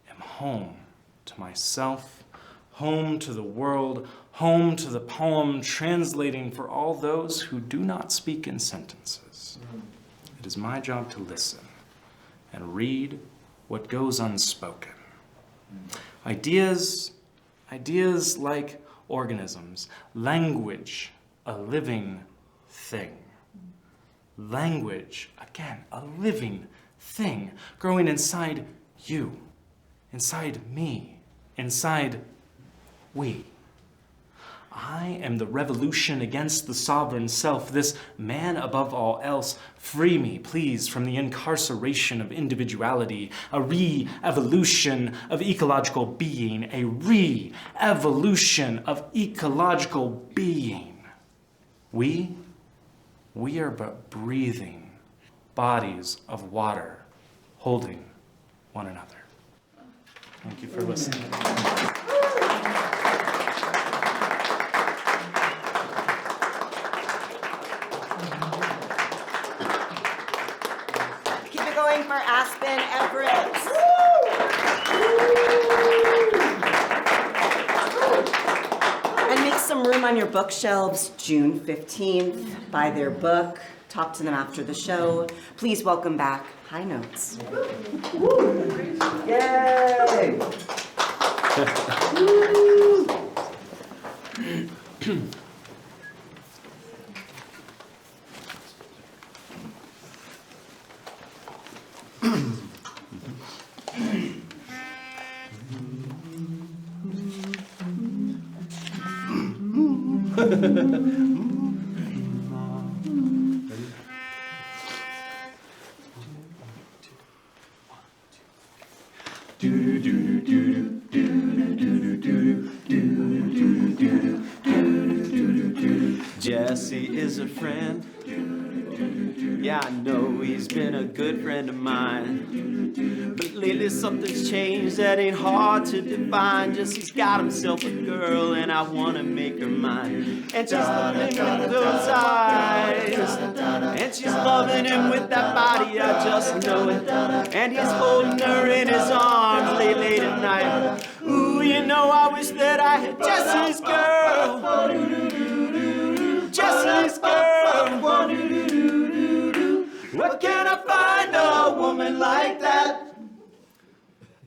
Speaker 8: am home to myself, home to the world, home to the poem, translating for all those who do not speak in sentences. It is my job to listen and read what goes unspoken. Ideas like organisms, language, a living thing. Language, again, a living thing, growing inside you, inside me, inside we. I am the revolution against the sovereign self, this man above all else. Free me, please, from the incarceration of individuality, a re-evolution of ecological being, a re-evolution of ecological being. We are but breathing bodies of water holding one another. Thank you for listening.
Speaker 1: Going for Aspen Everett. And make some room on your bookshelves. June 15th, buy their book, talk to them after the show. Please welcome back High Notes.
Speaker 2: Yay!
Speaker 3: Jesse is a friend. Yeah, I know he's been a good friend of mine. But lately something's changed that ain't hard to define. Jesse's got himself a girl and I wanna make her mine. And she's loving him with those eyes. And she's loving him with that body, I just know it. And he's holding her in his arms late at night. Ooh, you know, I wish that I had Jesse's girl. Jesse's girl. Where can I find a woman like that?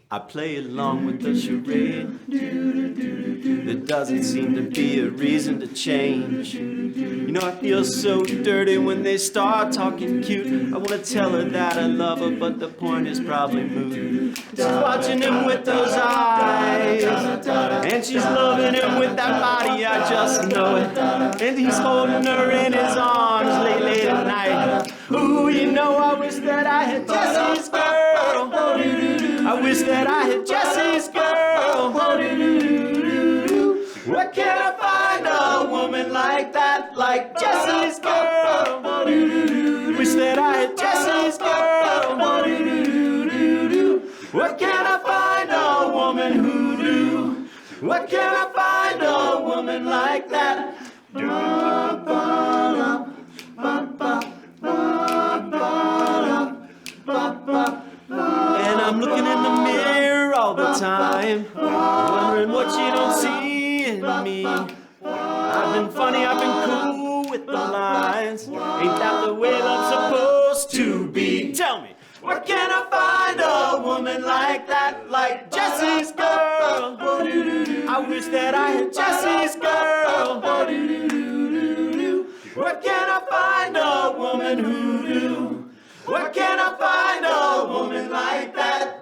Speaker 3: I play along with the charade. There doesn't seem to be a reason to change. You know, I feel so dirty when they start talking cute. I wanna tell her that I love her, but the point is probably moot. She's watching him with those eyes, and she's loving him with that body, I just know it. And he's holding her in his arms late at night. Ooh, you know, I wish that I had Jesse's girl. I wish that I had Jesse's girl. Where can I find a woman like that, like Jesse's girl? Wish that I had Jesse's girl. Where can I find a woman who do? Where can I find a woman like that? And I'm looking in the mirror all the time, wondering what you don't see in me. I've been funny, I've been cool with the lines. Ain't that the way love's supposed to be? Tell me, where can I find a woman like that, like Jesse's girl? I wish that I had Jesse's girl. Where can I find a woman who do? Where can I find a woman like that?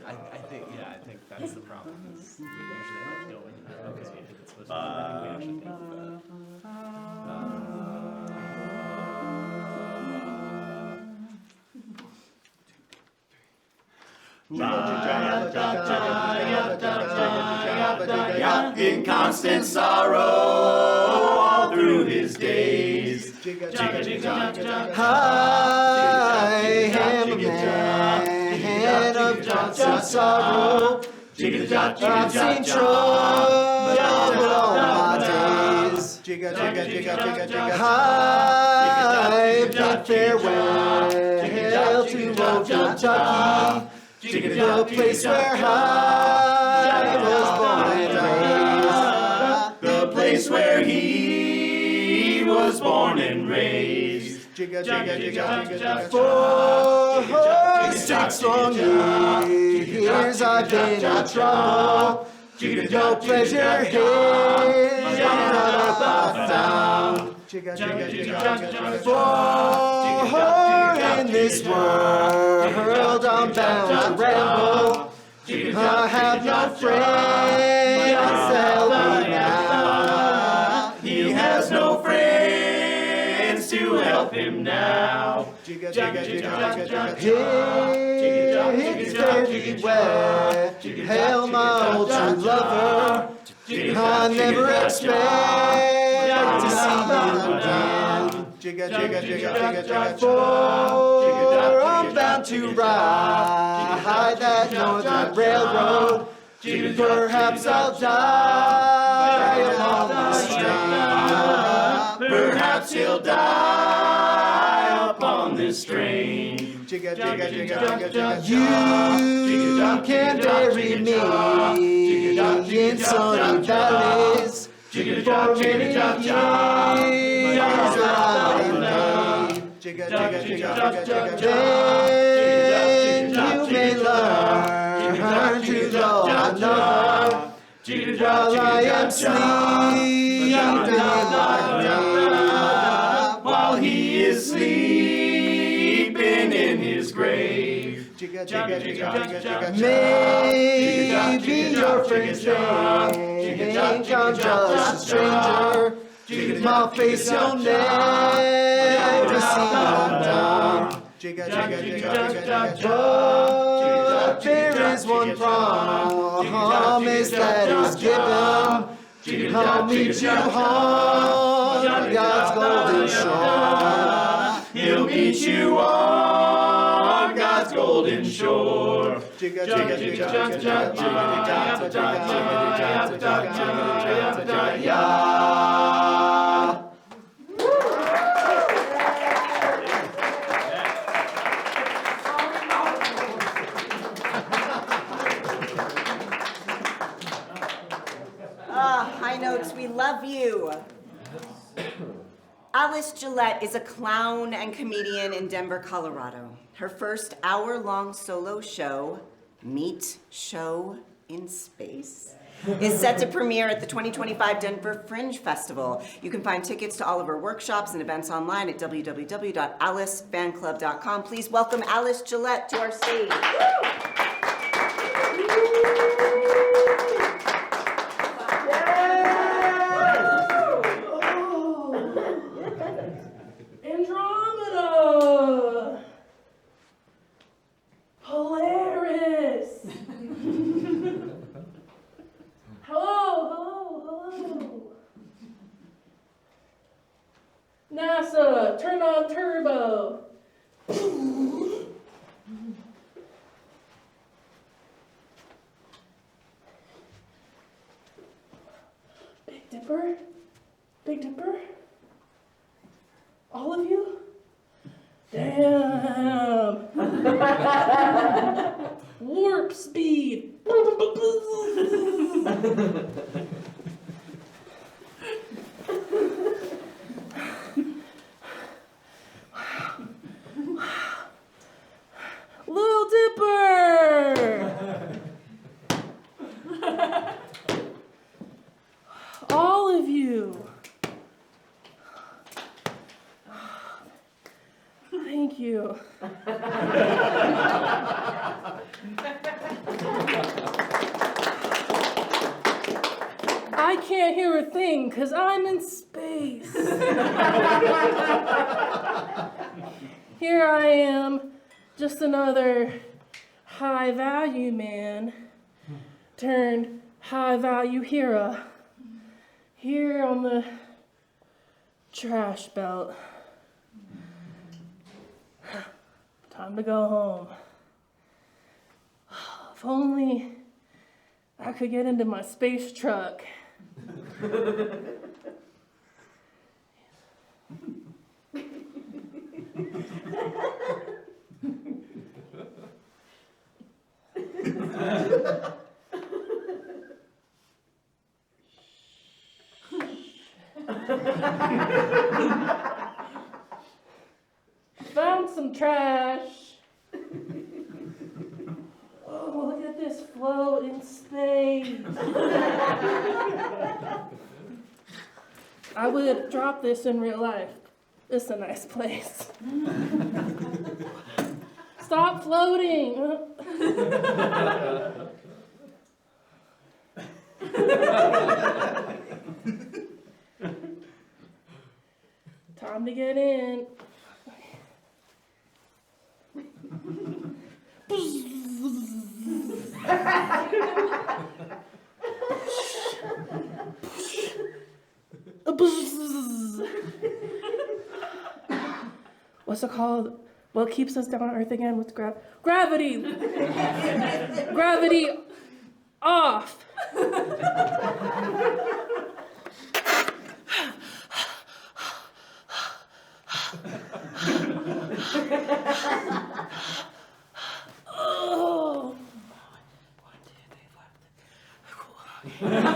Speaker 4: I think that's the problem. We usually end up going because we think it's supposed to be. I think we actually think
Speaker 3: In constant sorrow all through through his days.
Speaker 2: I am a man of constant sorrow. I've seen trouble all my days. I've bid farewell to old Kentucky, the place where I was born and raised.
Speaker 3: The place where he was born and raised.
Speaker 2: For 6 long years I've been in trouble. No pleasure here have I found. For in this world I'm bound to ramble. I have no friends to help me now.
Speaker 3: He has no friends to help him now.
Speaker 2: It's very well. Hail my old true lover. I never expect to see you again. For I'm bound to ride that northern railroad. Perhaps I'll die along the train.
Speaker 3: Perhaps he'll die upon this train.
Speaker 2: You can bury me in sunny valleys for many years that I've been made. Then you may learn to love another while I am sleeping in my grave.
Speaker 3: While he is sleeping in his grave.
Speaker 2: Maybe your friends think I'm just a stranger. My face you'll never see undone. But there is one promise that is given. I'll meet you on God's golden shore.
Speaker 3: He'll meet you on God's golden shore.
Speaker 1: High Notes, we love you. Alice Gillette is a clown and comedian in Denver, Colorado. Her first hour-long solo show, Meet Show in Space, is set to premiere at the 2025 Denver Fringe Festival. You can find tickets to all of her workshops and events online at www.alicefanclub.com. Please welcome Alice Gillette to our stage.
Speaker 9: Andromeda! Polaris! Hello! NASA, turn on turbo! Big Dipper? Big Dipper? All of you? Damn! Warp speed! Little Dipper! All of you! Thank you. I can't hear a thing because I'm in space. Here I am, just another high-value man turned high-value hero. Here on the Trash belt. Time to go home. If only I could get into my space truck. Found some trash. Oh, look at this float in space. I would drop this in real life. This is a nice place. Stop floating. Time to get in. What's it called? What keeps us down on Earth again? What's gravity? Gravity off. Oh. 1, 2, 3, 4.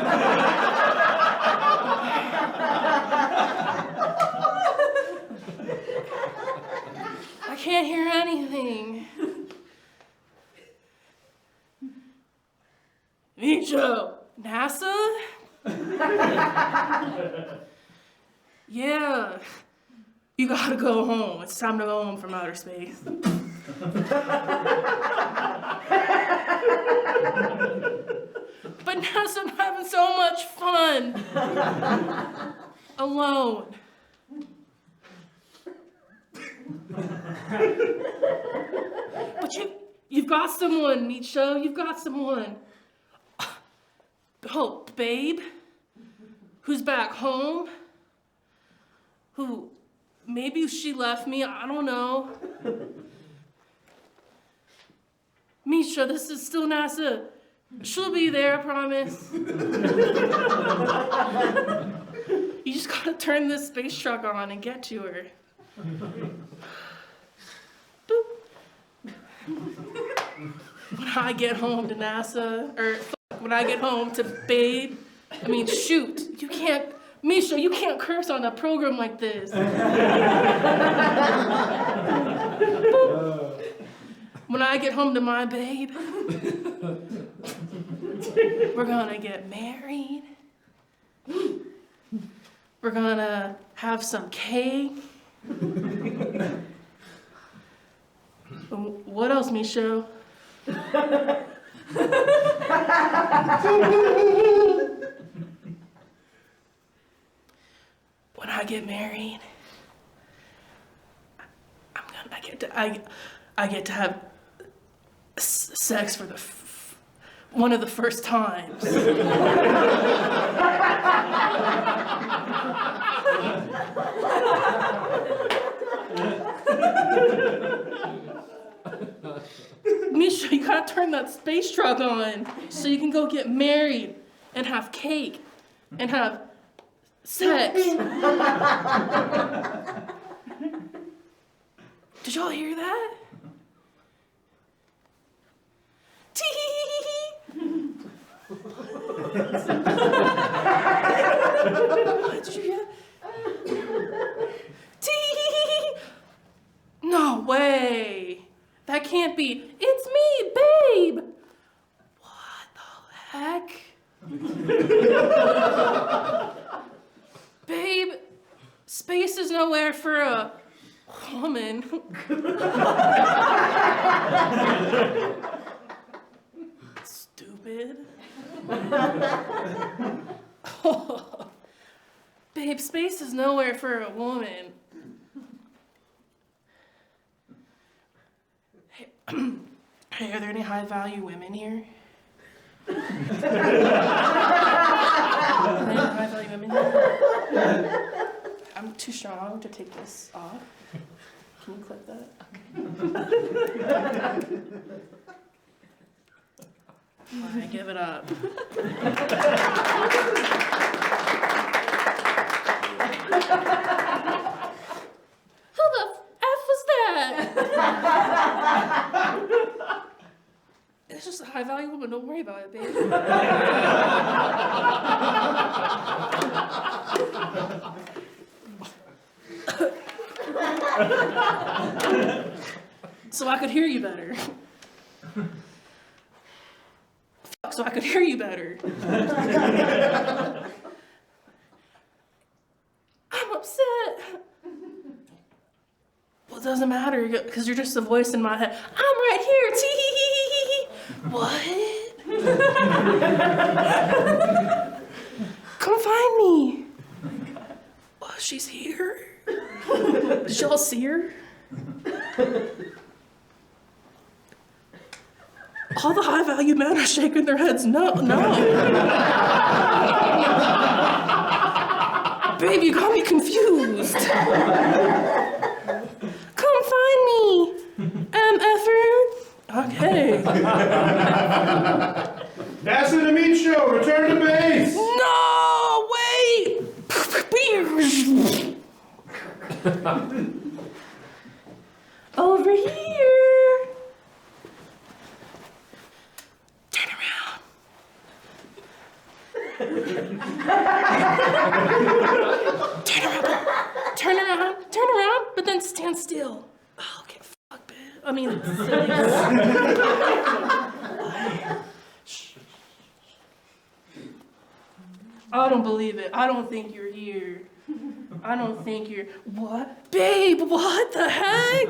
Speaker 9: I can't hear anything. Nicho, NASA? Yeah. You gotta go home. It's time to go home from outer space. But NASA, I'm having so much fun. Alone. But you've got someone, Micho. You've got someone. Oh, babe, who's back home, who maybe she left me, I don't know. Misha, this is still NASA. She'll be there, I promise. You just gotta turn this space truck on and get to her. Boop. When I get home to NASA, or when I get home to babe, I mean, shoot, you can't, Misha, you can't curse on a program like this. When I get home to my babe, we're gonna get married. We're gonna have some cake. What else, Misha? When I get married, I get to have sex for one of the first times. Misha, you gotta turn that space truck on so you can go get married and have cake and have sex. Did y'all hear that? Tee. What, did you hear that? Tee. No way. That can't be. It's me, babe. What the heck? Babe, space is nowhere for a woman. Stupid. Oh. Babe, space is nowhere for a woman. Hey, are there any high-value women here? Are there any high-value women here? I'm too strong to take this off. Can you clip that? All right, give it up. Who the F was that? It's just a high value woman, don't worry about it, babe. So I could hear you better. So I could hear you better. I'm upset. Well, it doesn't matter, because you're just a voice in my head. I'm right here, tee. What? Come find me. Oh, she's here. Did y'all see her? All the high-value men are shaking their heads. No. Babe, you got me confused. Come find me, MFer. Okay.
Speaker 4: That's the meat show. Return to base.
Speaker 9: No, wait. Over here. Turn around. Turn around, but then stand still. Oh, okay, fuck, bitch. I mean, silly. I don't believe it. I don't think you're here. I don't think you're... What? Babe, what the heck?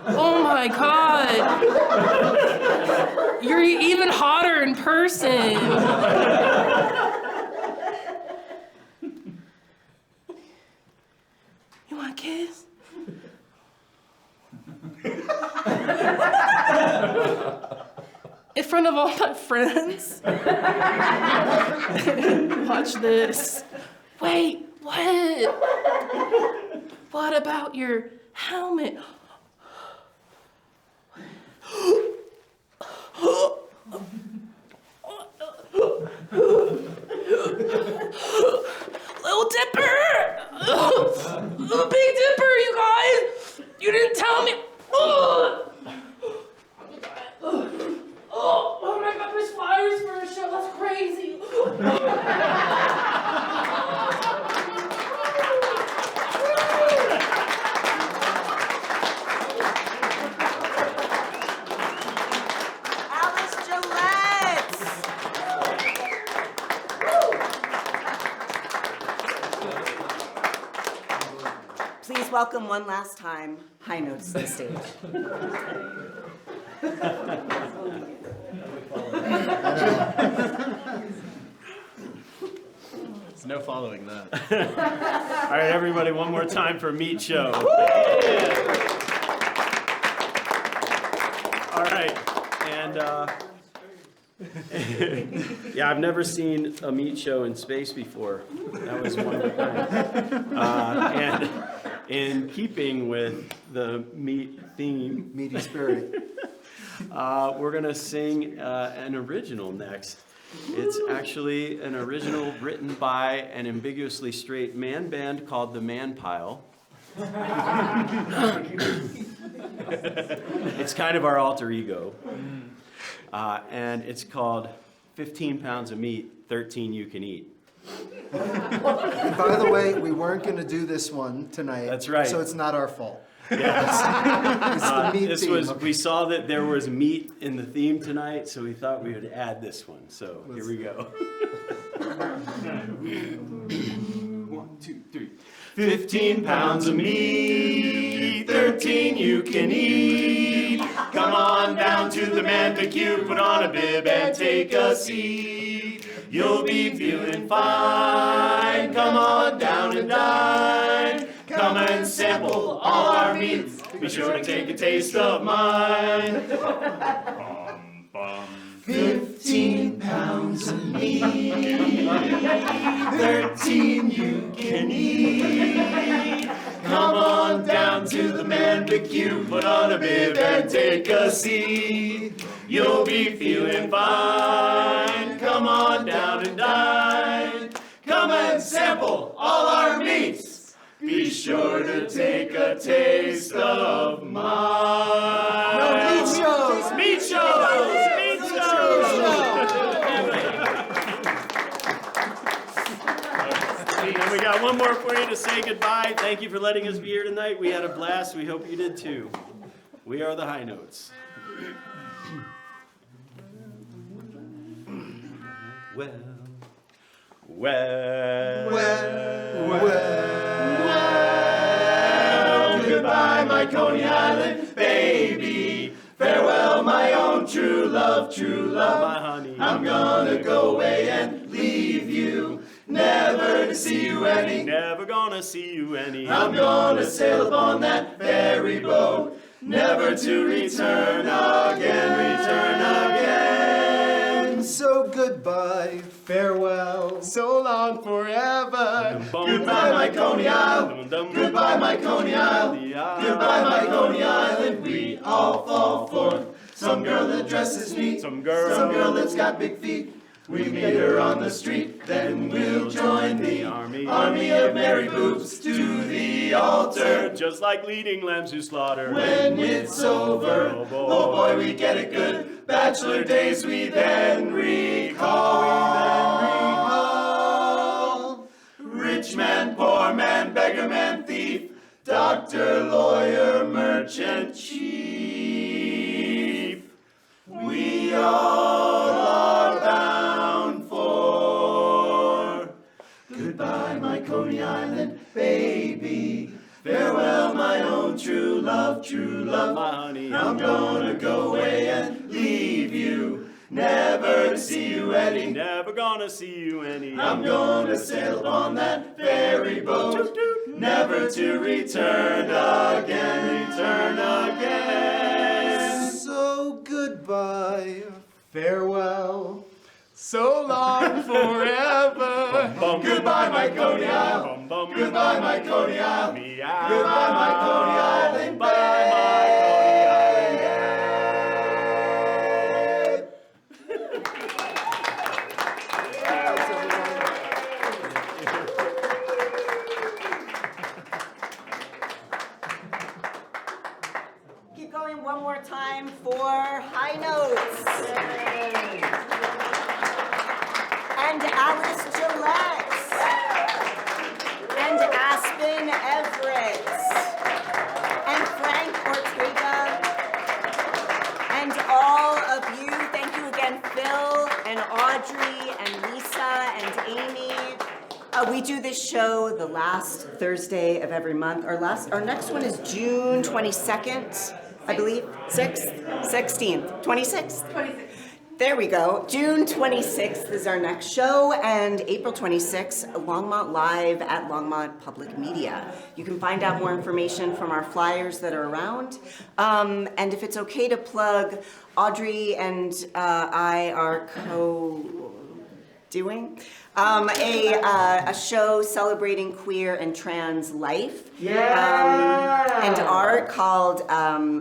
Speaker 9: Oh my God. You're even hotter in person. You want a kiss? In front of all my friends? Watch this. Wait, what? What about your helmet? Little Dipper! Big Dipper, you guys! You didn't tell me. Oh my God, there's fires for a show. That's crazy.
Speaker 1: Alice Gillette! Please welcome one last time High Notes to the stage.
Speaker 3: There's no following that. All right, everybody, one more time for Meat Show. All right, and yeah, I've never seen a meat show in space before. That was one of the things. And in keeping with the meat theme,
Speaker 5: Meaty spirit.
Speaker 3: we're gonna sing an original next. It's actually an original written by an ambiguously straight man band called the Man Pile. It's kind of our alter ego. And it's called 15 Pounds of Meat, 13 You Can Eat.
Speaker 5: And by the way, we weren't going to do this one tonight.
Speaker 3: That's right.
Speaker 5: So it's not our fault.
Speaker 3: Yes.
Speaker 5: It's the meat theme.
Speaker 3: We saw that there was meat in the theme tonight, so we thought we would add this one. So here we go. 1, 2, 3. 15 pounds of meat, 13 you can eat. Come on down to the Man PQ, put on a bib and take a seat. You'll be feeling fine. Come on down and dine. Come and sample all our meats. Be sure to take a taste of mine. 15 pounds
Speaker 2: to me. 13 you can eat. Come on down to the man barbecue, put on a bib and take a seat. You'll be feeling fine. Come on down and dine. Come and sample all our meats. Be sure to take a taste of mine.
Speaker 5: No, meat shows!
Speaker 2: Meat shows! Meat shows! And we got one more for you to say goodbye. Thank you for letting us be here tonight. We had a blast. We hope you did too. We are the High Notes. Well, goodbye, my Coney Island baby. Farewell, my own true love, my honey. I'm gonna go away and leave you, never to see you any. Never gonna see you any. I'm gonna sail upon that ferry boat, never to return again.
Speaker 5: So goodbye, farewell, so long forever.
Speaker 2: Goodbye, my Coney Island. Goodbye, my Coney Island. Goodbye, my Coney Island. We all fall for some girl that dresses neat, some girl that's got big feet. We meet her on the street, then we'll join the army of merry boobs to the altar, just like leading lambs to slaughter. When it's over, oh boy, we get it good. Bachelor days we then recall. Rich man, poor man, beggar man, thief, doctor, lawyer, merchant, chief. We all are bound for goodbye, my Coney Island baby. Farewell, my own true love, my honey. I'm gonna go away and leave you, never to see you any. Never gonna see you any. I'm gonna sail upon that ferry boat, never to return again.
Speaker 5: So goodbye, farewell, so long forever.
Speaker 2: Goodbye, my Coney Island. Goodbye, my Coney Island. Goodbye, my Coney Island. Bye, my Coney Island.
Speaker 1: Keep going one more time for High Notes. And Alice Gillette. And Aspen Everett. And Frank Ortega. And all of you. Thank you again, Phil and Audrey and Lisa and Amy. We do this show the last Thursday of every month. Our next one is June 22nd, I believe. 6th? 16th? 26th? 26th. There we go. June 26th is our next show, and April 26th, Longmont Live at Longmont Public Media. You can find out more information from our flyers that are around. And if it's okay to plug, Audrey and I are co-doing a show celebrating queer and trans life and art called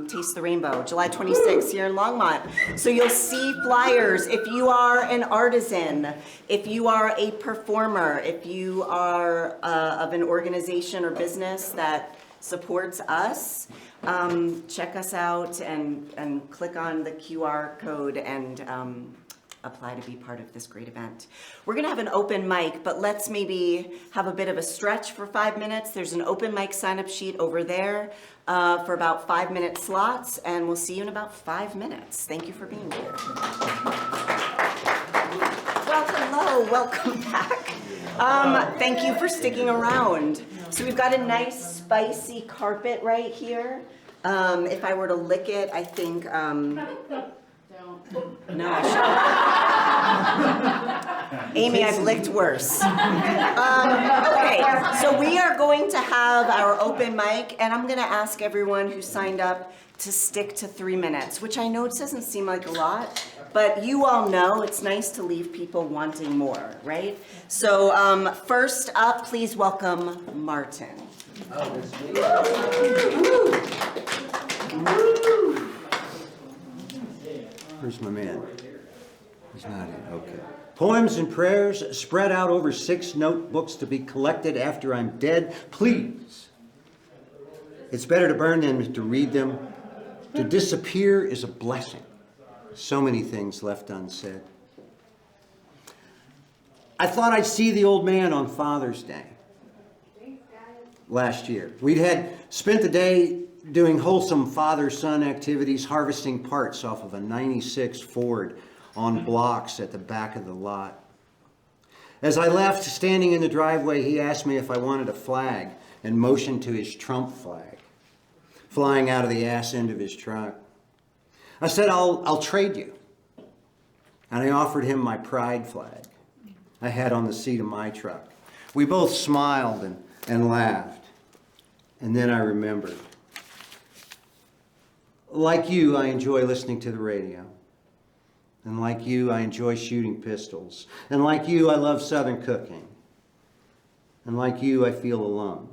Speaker 1: Taste the Rainbow, July 26th here in Longmont. So you'll see flyers. If you are an artisan, if you are a performer, if you are of an organization or business that supports us, check us out and click on the QR code and apply to be part of this great event. We're gonna have an open mic, but let's maybe have a bit of a stretch for 5 minutes. There's an open mic sign-up sheet over there for about 5-minute slots, and we'll see you in about 5 minutes. Thank you for being here. Well, hello, welcome back. Thank you for sticking around. So we've got a nice spicy carpet right here. If I were to lick it, I think, no, I shouldn't. Amy, I've licked worse. Okay, so we are going to have our open mic, and I'm gonna ask everyone who signed up to stick to 3 minutes, which I know it doesn't seem like a lot, but you all know it's nice to leave people wanting more, right? So first up, please welcome Martin.
Speaker 10: Where's my man? He's not in, okay. Poems and prayers spread out over 6 notebooks to be collected after I'm dead. Please. It's better to burn than to read them. To disappear is a blessing. So many things left unsaid. I thought I'd see the old man on Father's Day last year. We'd had spent the day doing wholesome father-son activities, harvesting parts off of a 96 Ford on blocks at the back of the lot. As I left, standing in the driveway, he asked me if I wanted a flag and motioned to his Trump flag, flying out of the ass end of his truck. I said, I'll trade you. And I offered him my pride flag I had on the seat of my truck. We both smiled and laughed. And then I remembered. Like you, I enjoy listening to the radio. And like you, I enjoy shooting pistols. And like you, I love Southern cooking. And like you, I feel alone.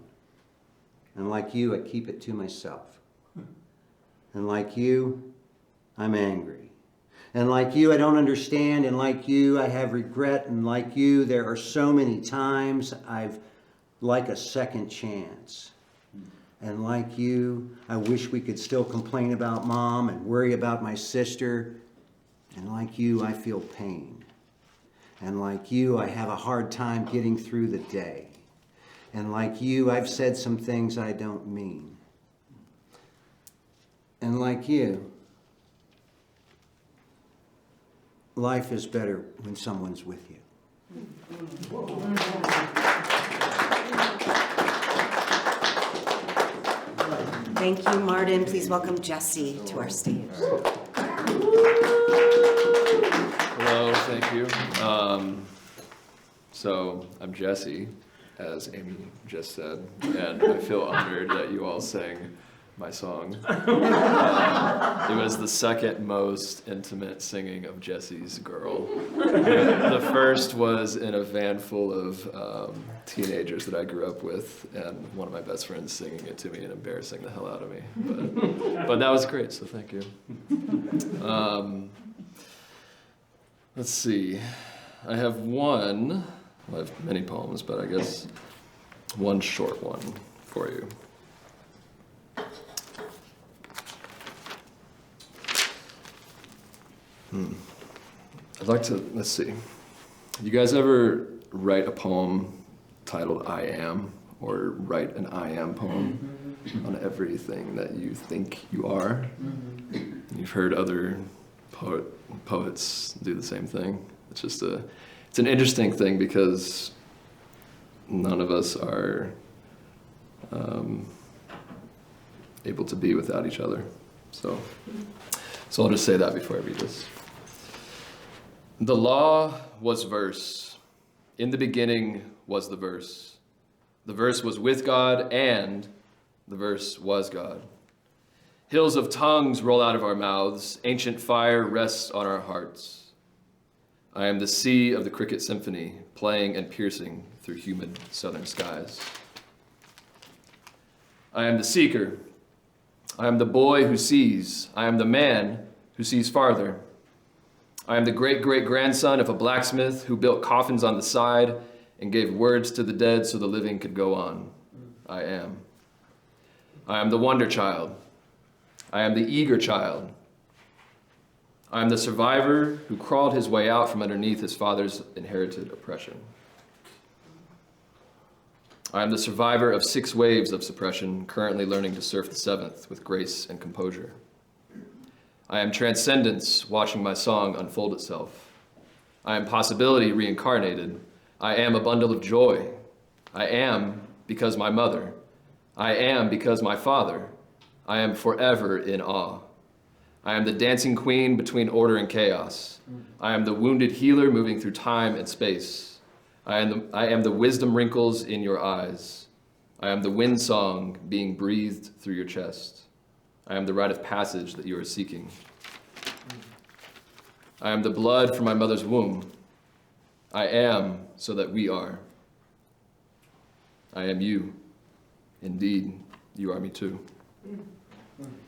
Speaker 10: And like you, I keep it to myself. And like you, I'm angry. And like you, I don't understand. And like you, I have regret. And like you, there are so many times I've like a second chance. And like you, I wish we could still complain about Mom and worry about my sister. And like you, I feel pain. And like you, I have a hard time getting through the day. And like you, I've said some things I don't mean. And like you, life is better when someone's with you.
Speaker 1: Thank you, Martin. Please welcome Jesse to our stage.
Speaker 11: Hello, thank you. So I'm Jesse, as Amy just said, and I feel honored that you all sang my song. It was the second most intimate singing of Jesse's Girl. The first was in a van full of teenagers that I grew up with, and one of my best friends singing it to me and embarrassing the hell out of me. But that was great, so thank you. Let's see. I have many poems, but I guess one short one for you. I'd like to, let's see. You guys ever write a poem titled I Am, or write an I Am poem on everything that you think you are? You've heard other poets do the same thing. It's an interesting thing because none of us are able to be without each other. So I'll just say that before I read this. The law was verse. In the beginning was the verse. The verse was with God, and the verse was God. Hills of tongues roll out of our mouths. Ancient fire rests on our hearts. I am the sea of the cricket symphony, playing and piercing through humid southern skies. I am the seeker. I am the boy who sees. I am the man who sees farther. I am the great-great-grandson of a blacksmith who built coffins on the side and gave words to the dead so the living could go on. I am. I am the wonder child. I am the eager child. I am the survivor who crawled his way out from underneath his father's inherited oppression. I am the survivor of 6 waves of suppression, currently learning to surf the 7th with grace and composure. I am transcendence, watching my song unfold itself. I am possibility reincarnated. I am a bundle of joy. I am because my mother. I am because my father. I am forever in awe. I am the dancing queen between order and chaos. I am the wounded healer moving through time and space. I am the wisdom wrinkles in your eyes. I am the wind song being breathed through your chest. I am the rite of passage that you are seeking. I am the blood from my mother's womb. I am so that we are. I am you. Indeed, you are me too.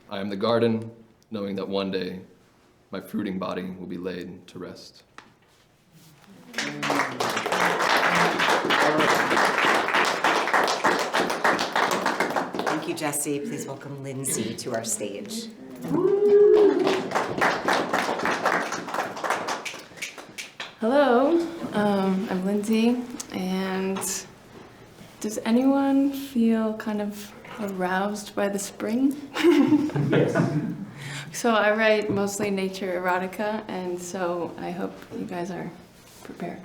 Speaker 11: I am the garden, knowing that one day my fruiting body will be laid to rest.
Speaker 1: Thank you, Jesse. Please welcome Lindsay to our stage.
Speaker 9: Hello, I'm Lindsay, and does anyone feel kind of aroused by the spring?
Speaker 8: Yes.
Speaker 9: So I write mostly nature erotica, and so I hope you guys are prepared.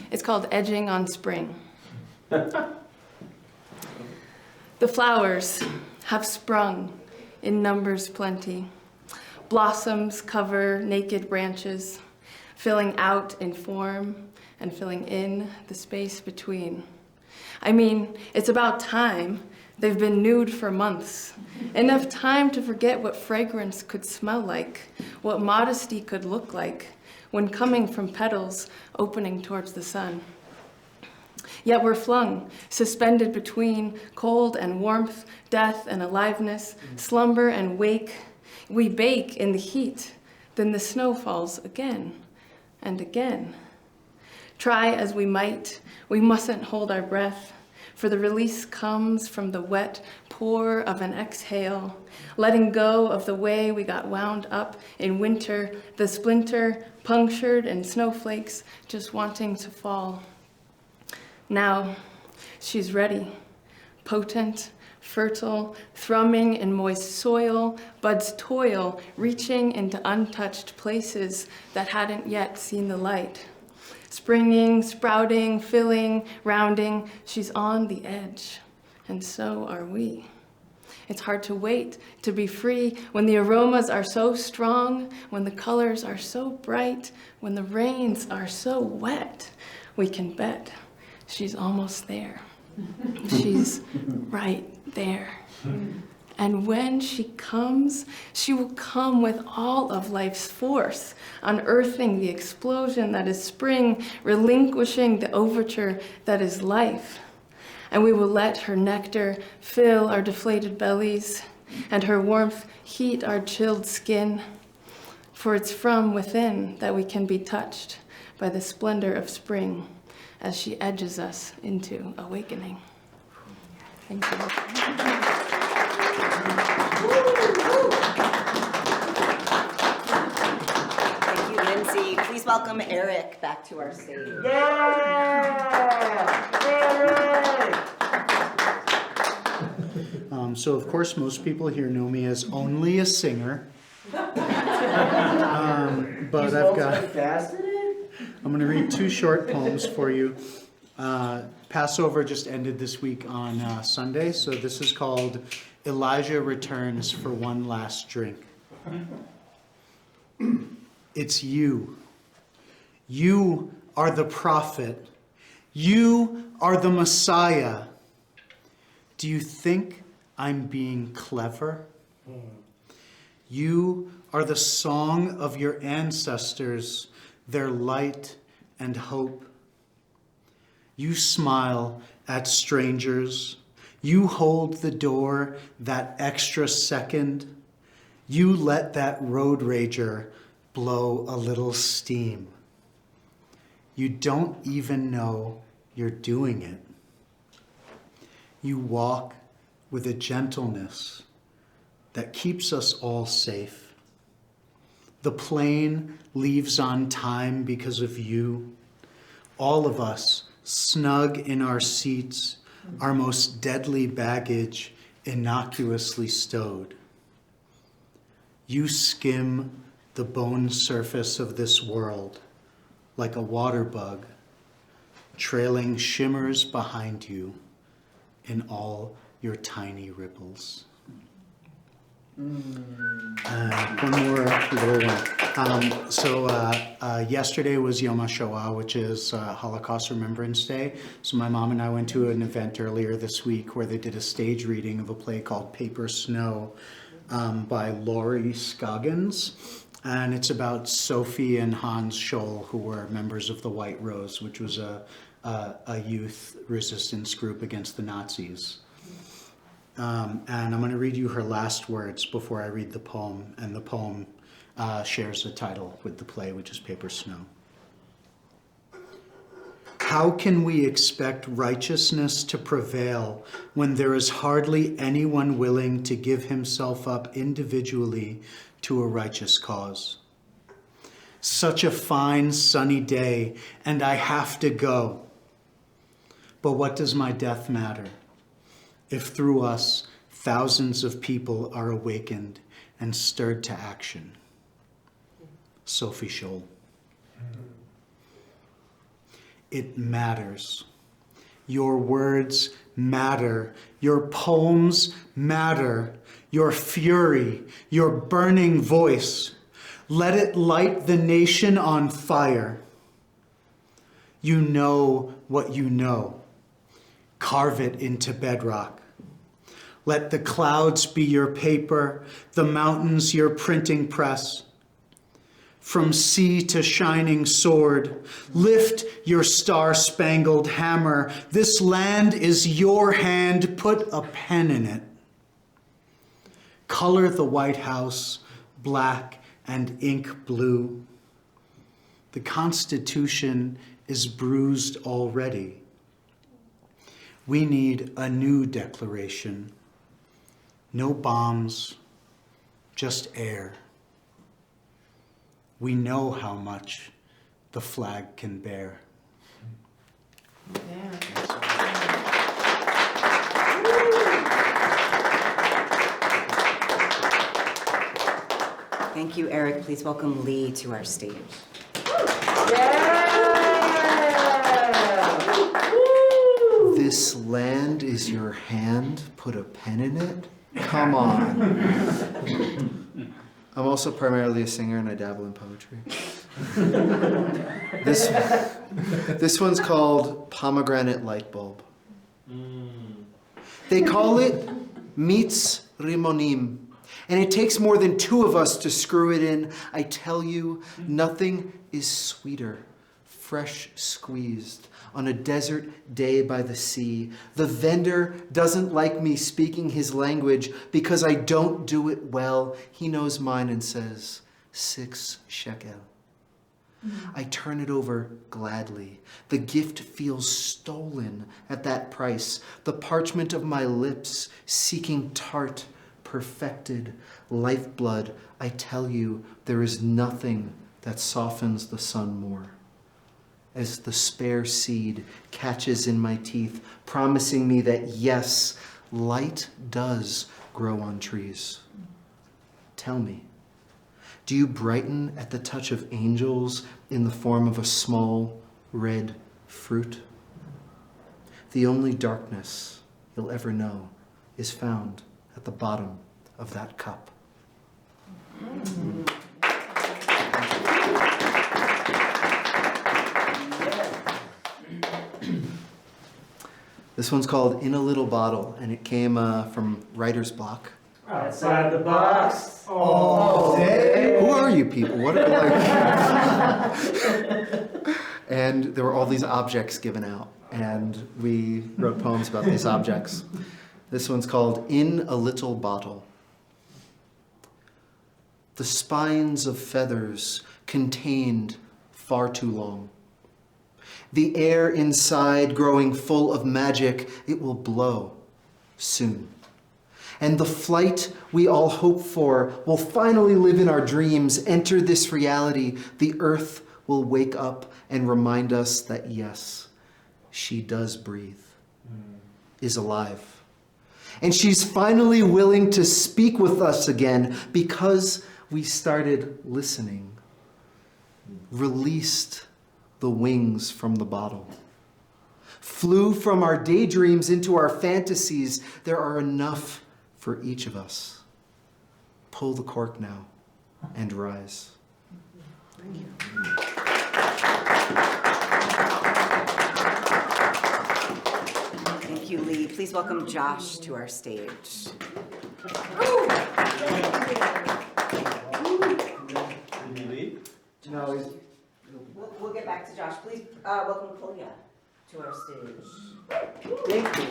Speaker 9: It's called Edging on Spring. The flowers have sprung in numbers plenty. Blossoms cover naked branches, filling out in form and filling in the space between. I mean, it's about time. They've been nude for months. Enough time to forget what fragrance could smell like, what modesty could look like when coming from petals opening towards the sun. Yet we're flung, suspended between cold and warmth, death and aliveness, slumber and wake. We bake in the heat, then the snow falls again and again. Try as we might, we mustn't hold our breath, for the release comes from the wet pour of an exhale, letting go of the way we got wound up in winter, the splinter punctured in snowflakes, just wanting to fall. Now, she's ready, potent, fertile, thrumming in moist soil, buds toil, reaching into untouched places that hadn't yet seen the light. Springing, sprouting, filling, rounding, she's on the edge, and so are we. It's hard to wait, to be free, when the aromas are so strong, when the colors are so bright, when the rains are so wet, we can bet she's almost there. She's right there. And when she comes, she will come with all of life's force, unearthing the explosion that is spring, relinquishing the overture that is life. And we will let her nectar fill our deflated bellies, and her warmth heat our chilled skin. For it's from within that we can be touched by the splendor of spring as she edges us into awakening. Thank you.
Speaker 1: Thank you, Lindsay. Please welcome Eric back to our stage.
Speaker 5: So of course most people here know me as only a singer. But I'm going to read two short poems for you. Passover just ended this week on Sunday, so this is called Elijah Returns for One Last Drink. It's you. You are the prophet. You are the Messiah. Do you think I'm being clever? You are the song of your ancestors, their light and hope. You smile at strangers. You hold the door that extra second. You let that road rager blow a little steam. You don't even know you're doing it. You walk with a gentleness that keeps us all safe. The plane leaves on time because of you. All of us snug in our seats, our most deadly baggage innocuously stowed. You skim the bone surface of this world like a water bug, trailing shimmers behind you in all your tiny ripples. One more little one. Yesterday was Yom HaShoah, which is Holocaust Remembrance Day. So my mom and I went to an event earlier this week where they did a stage reading of a play called Paper Snow by Laurie Scoggins. And it's about Sophie and Hans Scholl, who were members of the White Rose, which was a youth resistance group against the Nazis. And I'm going to read you her last words before I read the poem. And the poem shares a title with the play, which is Paper Snow. How can we expect righteousness to prevail when there is hardly anyone willing to give himself up individually to a righteous cause? Such a fine sunny day, and I have to go. But what does my death matter if through us thousands of people are awakened and stirred to action? Sophie Scholl. It matters. Your words matter. Your poems matter. Your fury, your burning voice. Let it light the nation on fire. You know what you know. Carve it into bedrock. Let the clouds be your paper, the mountains your printing press. From sea to shining sword, lift your star-spangled hammer. This land is your hand, put a pen in it. Color the White House black and ink blue. The Constitution is bruised already. We need a new declaration. No bombs, just air. We know how much the flag can bear.
Speaker 1: Thank you, Eric. Please welcome Lee to our stage.
Speaker 2: This land is your hand, put a pen in it? Come on. I'm also primarily a singer and I dabble in poetry. This one's called Pomegranate Light Bulb. They call it Meets Rimonim, and it takes more than two of us to screw it in. I tell you, nothing is sweeter, fresh squeezed, on a desert day by the sea. The vendor doesn't like me speaking his language because I don't do it well. He knows mine and says, 6 shekel. I turn it over gladly. The gift feels stolen at that price. The parchment of my lips seeking tart, perfected lifeblood. I tell you, there is nothing that softens the sun more. As the spare seed catches in my teeth, promising me that yes, light does grow on trees. Tell me, do you brighten at the touch of angels in the form of a small red fruit? The only darkness you'll ever know is found at the bottom of that cup. This one's called In a Little Bottle, and it came from Writer's Block.
Speaker 8: Outside the box.
Speaker 2: Who are you people? What are like? And there were all these objects given out, and we wrote poems about these objects. This one's called In a Little Bottle. The spines of feathers contained far too long. The air inside growing full of magic, it will blow soon. And the flight we all hope for will finally live in our dreams, enter this reality. The earth will wake up and remind us that yes, she does breathe, is alive. And she's finally willing to speak with us again because we started listening, released the wings from the bottle, flew from our daydreams into our fantasies. There are enough for each of us. Pull the cork now and rise. Thank you.
Speaker 1: Thank you, Lee. Please welcome Josh to our stage.
Speaker 2: No, he's.
Speaker 1: We'll get back to Josh. Please welcome Kalia to our stage.
Speaker 2: Thank you.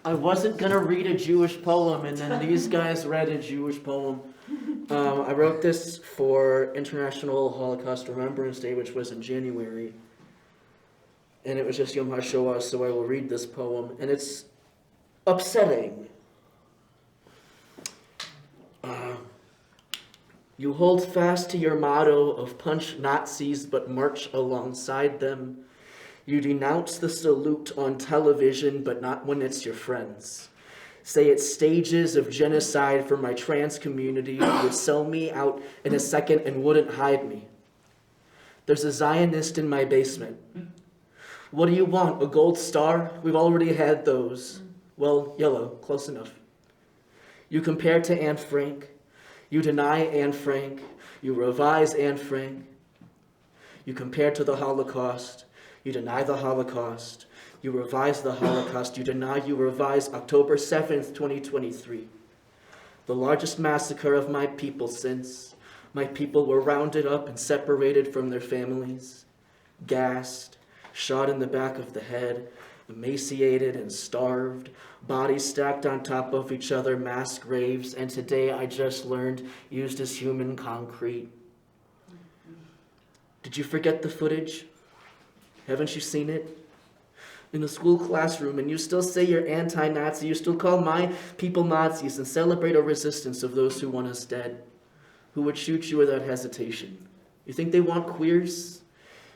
Speaker 2: I wasn't gonna read a Jewish poem, and then these guys read a Jewish poem. I wrote this for International Holocaust Remembrance Day, which was in January. And it was just Yom HaShoah, so I will read this poem. And it's upsetting. You hold fast to your motto of punch Nazis but march alongside them. You denounce the salute on television but not when it's your friends. Say it's stages of genocide for my trans community. You would sell me out in a second and wouldn't hide me. There's a Zionist in my basement. What do you want, a gold star? We've already had those. Well, yellow, close enough. You compare to Anne Frank. You deny Anne Frank. You revise Anne Frank. You compare to the Holocaust. You deny the Holocaust. You revise the Holocaust. You deny, you revise October 7th, 2023. The largest massacre of my people since my people were rounded up and separated from their families, gassed, shot in the back of the head, emaciated and starved, bodies stacked on top of each other, mass graves, and today I just learned used as human concrete. Did you forget the footage? Haven't you seen it? In the school classroom, and you still say you're anti-Nazi, you still call my people Nazis and celebrate a resistance of those who want us dead, who would shoot you without hesitation. You think they want queers?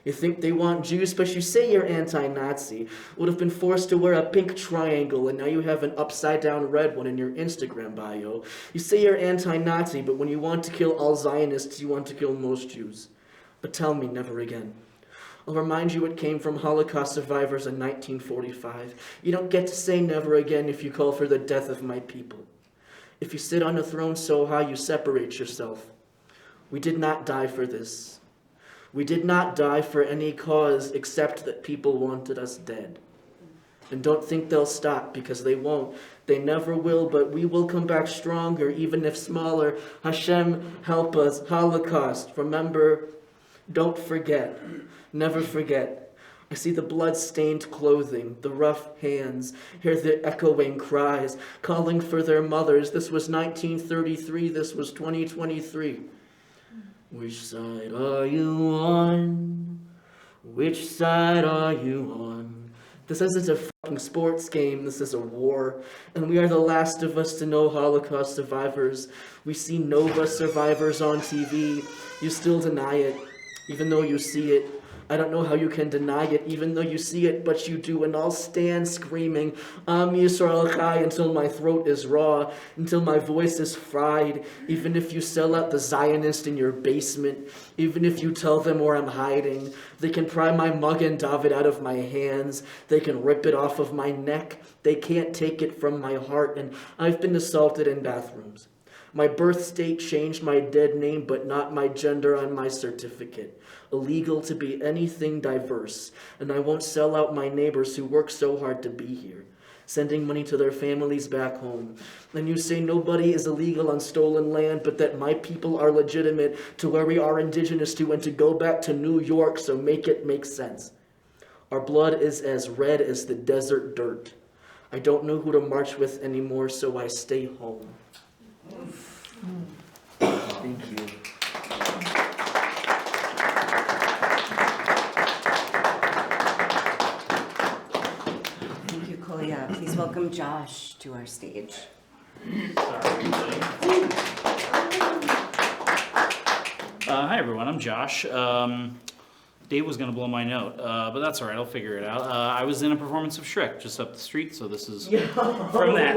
Speaker 2: You think they want Jews, but you say you're anti-Nazi, would have been forced to wear a pink triangle, and now you have an upside-down red one in your Instagram bio. You say you're anti-Nazi, but when you want to kill all Zionists, you want to kill most Jews. But tell me never again. I'll remind you it came from Holocaust survivors in 1945. You don't get to say never again if you call for the death of my people. If you sit on a throne so high, you separate yourself. We did not die for this. We did not die for any cause except that people wanted us dead. And don't think they'll stop, because they won't. They never will, but we will come back stronger, even if smaller. Hashem, help us. Holocaust, remember, don't forget. Never forget. I see the blood-stained clothing, the rough hands, hear the echoing cries, calling for their mothers. This was 1933, this was 2023. Which side are you on? Which side are you on? This isn't a fucking sports game, this is a war. And we are the last of us to know Holocaust survivors. We see Nova survivors on TV. You still deny it, even though you see it. I don't know how you can deny it, even though you see it, but you do. And I'll stand screaming, Am Yisrael Chai, until my throat is raw, until my voice is fried. Even if you sell out the Zionist in your basement, even if you tell them where I'm hiding, they can pry my Magen David out of my hands. They can rip it off of my neck. They can't take it from my heart. And I've been assaulted in bathrooms. My birth state changed my dead name, but not my gender on my certificate. Illegal to be anything diverse, and I won't sell out my neighbors who work so hard to be here, sending money to their families back home. And you say nobody is illegal on stolen land, but that my people are legitimate to where we are indigenous to, and to go back to New York, so make it make sense. Our blood is as red as the desert dirt. I don't know who to march with anymore, so I stay home. Thank you.
Speaker 1: Thank you, Kalia. Please welcome Josh to our stage.
Speaker 12: Hi everyone, I'm Josh. Dave was gonna blow my note, but that's all right, I'll figure it out. I was in a performance of Shrek just up the street, so this is from that.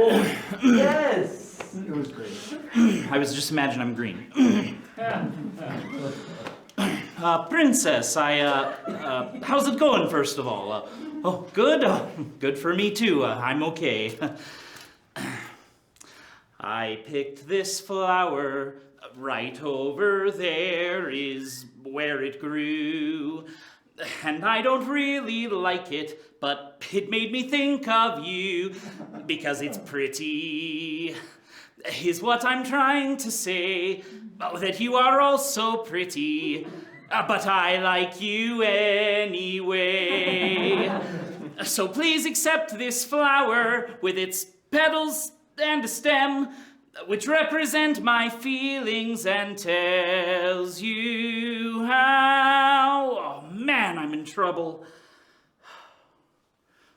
Speaker 2: Yes! It was great.
Speaker 12: I was just imagine I'm green. Princess, how's it going, first of all? Oh, good? Good for me too, I'm okay. I picked this flower, right over there is where it grew. And I don't really like it, but it made me think of you, because it's pretty. is what I'm trying to say. Oh, that you are all so pretty, but I like you anyway. So please accept this flower with its petals and a stem, which represent my feelings and tells you how. Oh man, I'm in trouble.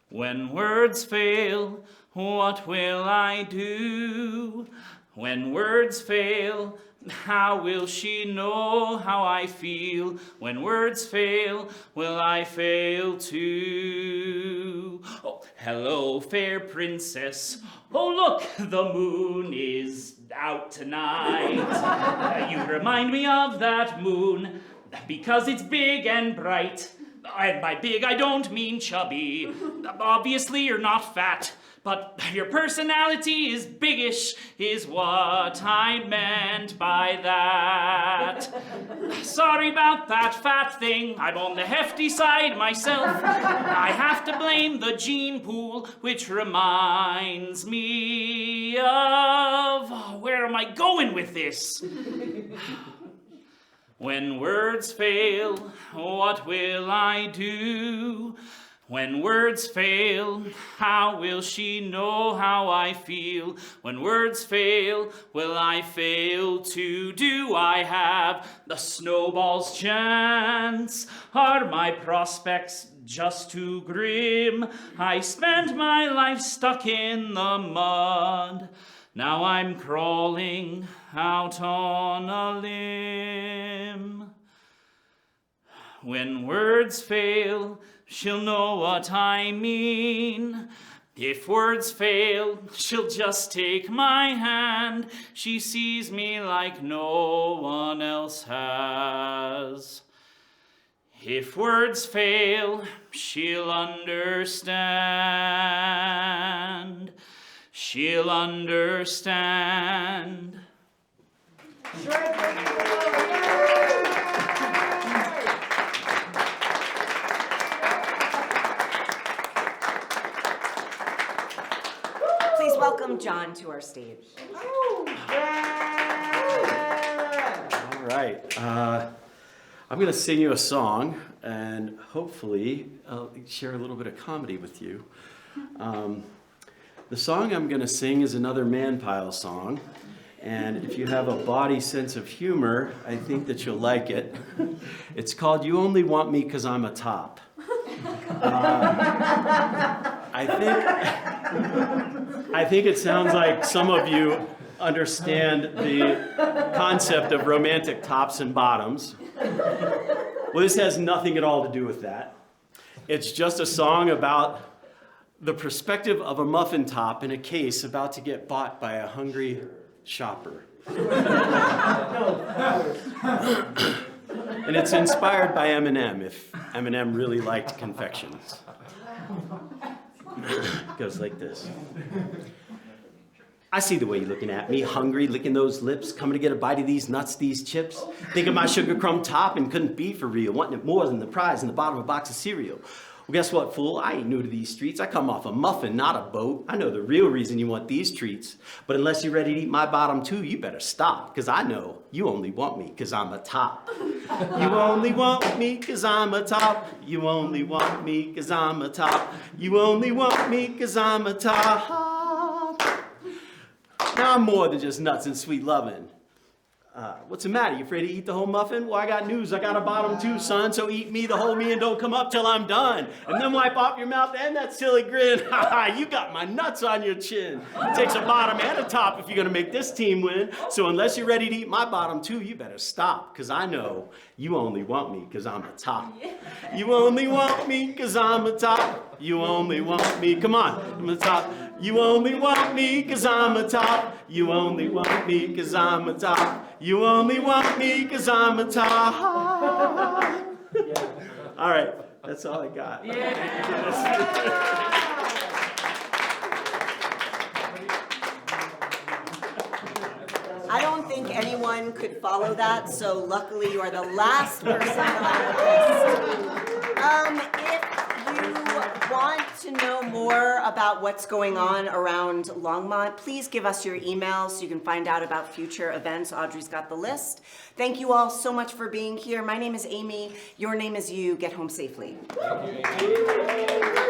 Speaker 12: When words fail, what will I do? When words fail, how will she know how I feel? When words fail, will I fail too? Oh, hello, fair princess. Oh, look, the moon is out tonight. You remind me of that moon because it's big and bright. And by big, I don't mean chubby. Obviously, you're not fat. But your personality is biggish, is what I meant by that. Sorry about that fat thing, I'm on the hefty side myself. I have to blame the gene pool, which reminds me of... Where am I going with this? When words fail, what will I do? When words fail, how will she know how I feel? When words fail, will I fail to do? I have the snowball's chance. Are my prospects just too grim? I spent my life stuck in the mud. Now I'm crawling out on a limb. When words fail, she'll know what I mean. If words fail, she'll just take my hand. She sees me like no one else has. If words fail, she'll understand. She'll understand.
Speaker 1: Please welcome John to our stage.
Speaker 3: All right. I'm going to sing you a song, and hopefully I'll share a little bit of comedy with you. The song I'm going to sing is another man pile song, and if you have a body sense of humor, I think that you'll like it. It's called You Only Want Me 'Cause I'm a Top. I think it sounds like some of you understand the concept of romantic tops and bottoms. Well, this has nothing at all to do with that. It's just a song about the perspective of a muffin top in a case about to get bought by a hungry shopper. And it's inspired by Eminem, if Eminem really liked confections. It goes like this. I see the way you're looking at me, hungry, licking those lips, coming to get a bite of these nuts, these chips. Thinking my sugar crumb top and couldn't be for real, wanting it more than the prize in the bottom of a box of cereal. Well, guess what, fool? I ain't new to these streets. I come off a muffin, not a boat. I know the real reason you want these treats. But unless you're ready to eat my bottom too, you better stop. Because I know you only want me because I'm a top. You only want me because I'm a top. You only want me because I'm a top. You only want me because I'm a top. Now I'm more than just nuts and sweet loving. What's the matter? You afraid to eat the whole muffin? Well, I got news. I got a bottom too, son. So eat me the whole me and don't come up till I'm done. And then wipe off your mouth and that silly grin. Ha ha, you got my nuts on your chin. It takes a bottom and a top if you're gonna make this team win. So unless you're ready to eat my bottom too, you better stop. Cause I know you only want me cause I'm a top. You only want me cause I'm a top. You only want me, come on, I'm a top. You only want me cause I'm a top. You only want me cause I'm a top. You only want me cause I'm a top. All right, that's all I got.
Speaker 1: I don't think anyone could follow that, so luckily you are the last person on the list. If you want to know more about what's going on around Longmont, please give us your email so you can find out about future events. Audrey's got the list. Thank you all so much for being here. My name is Amy. Your name is you. Get home safely.
Speaker 4: Thank you, Amy.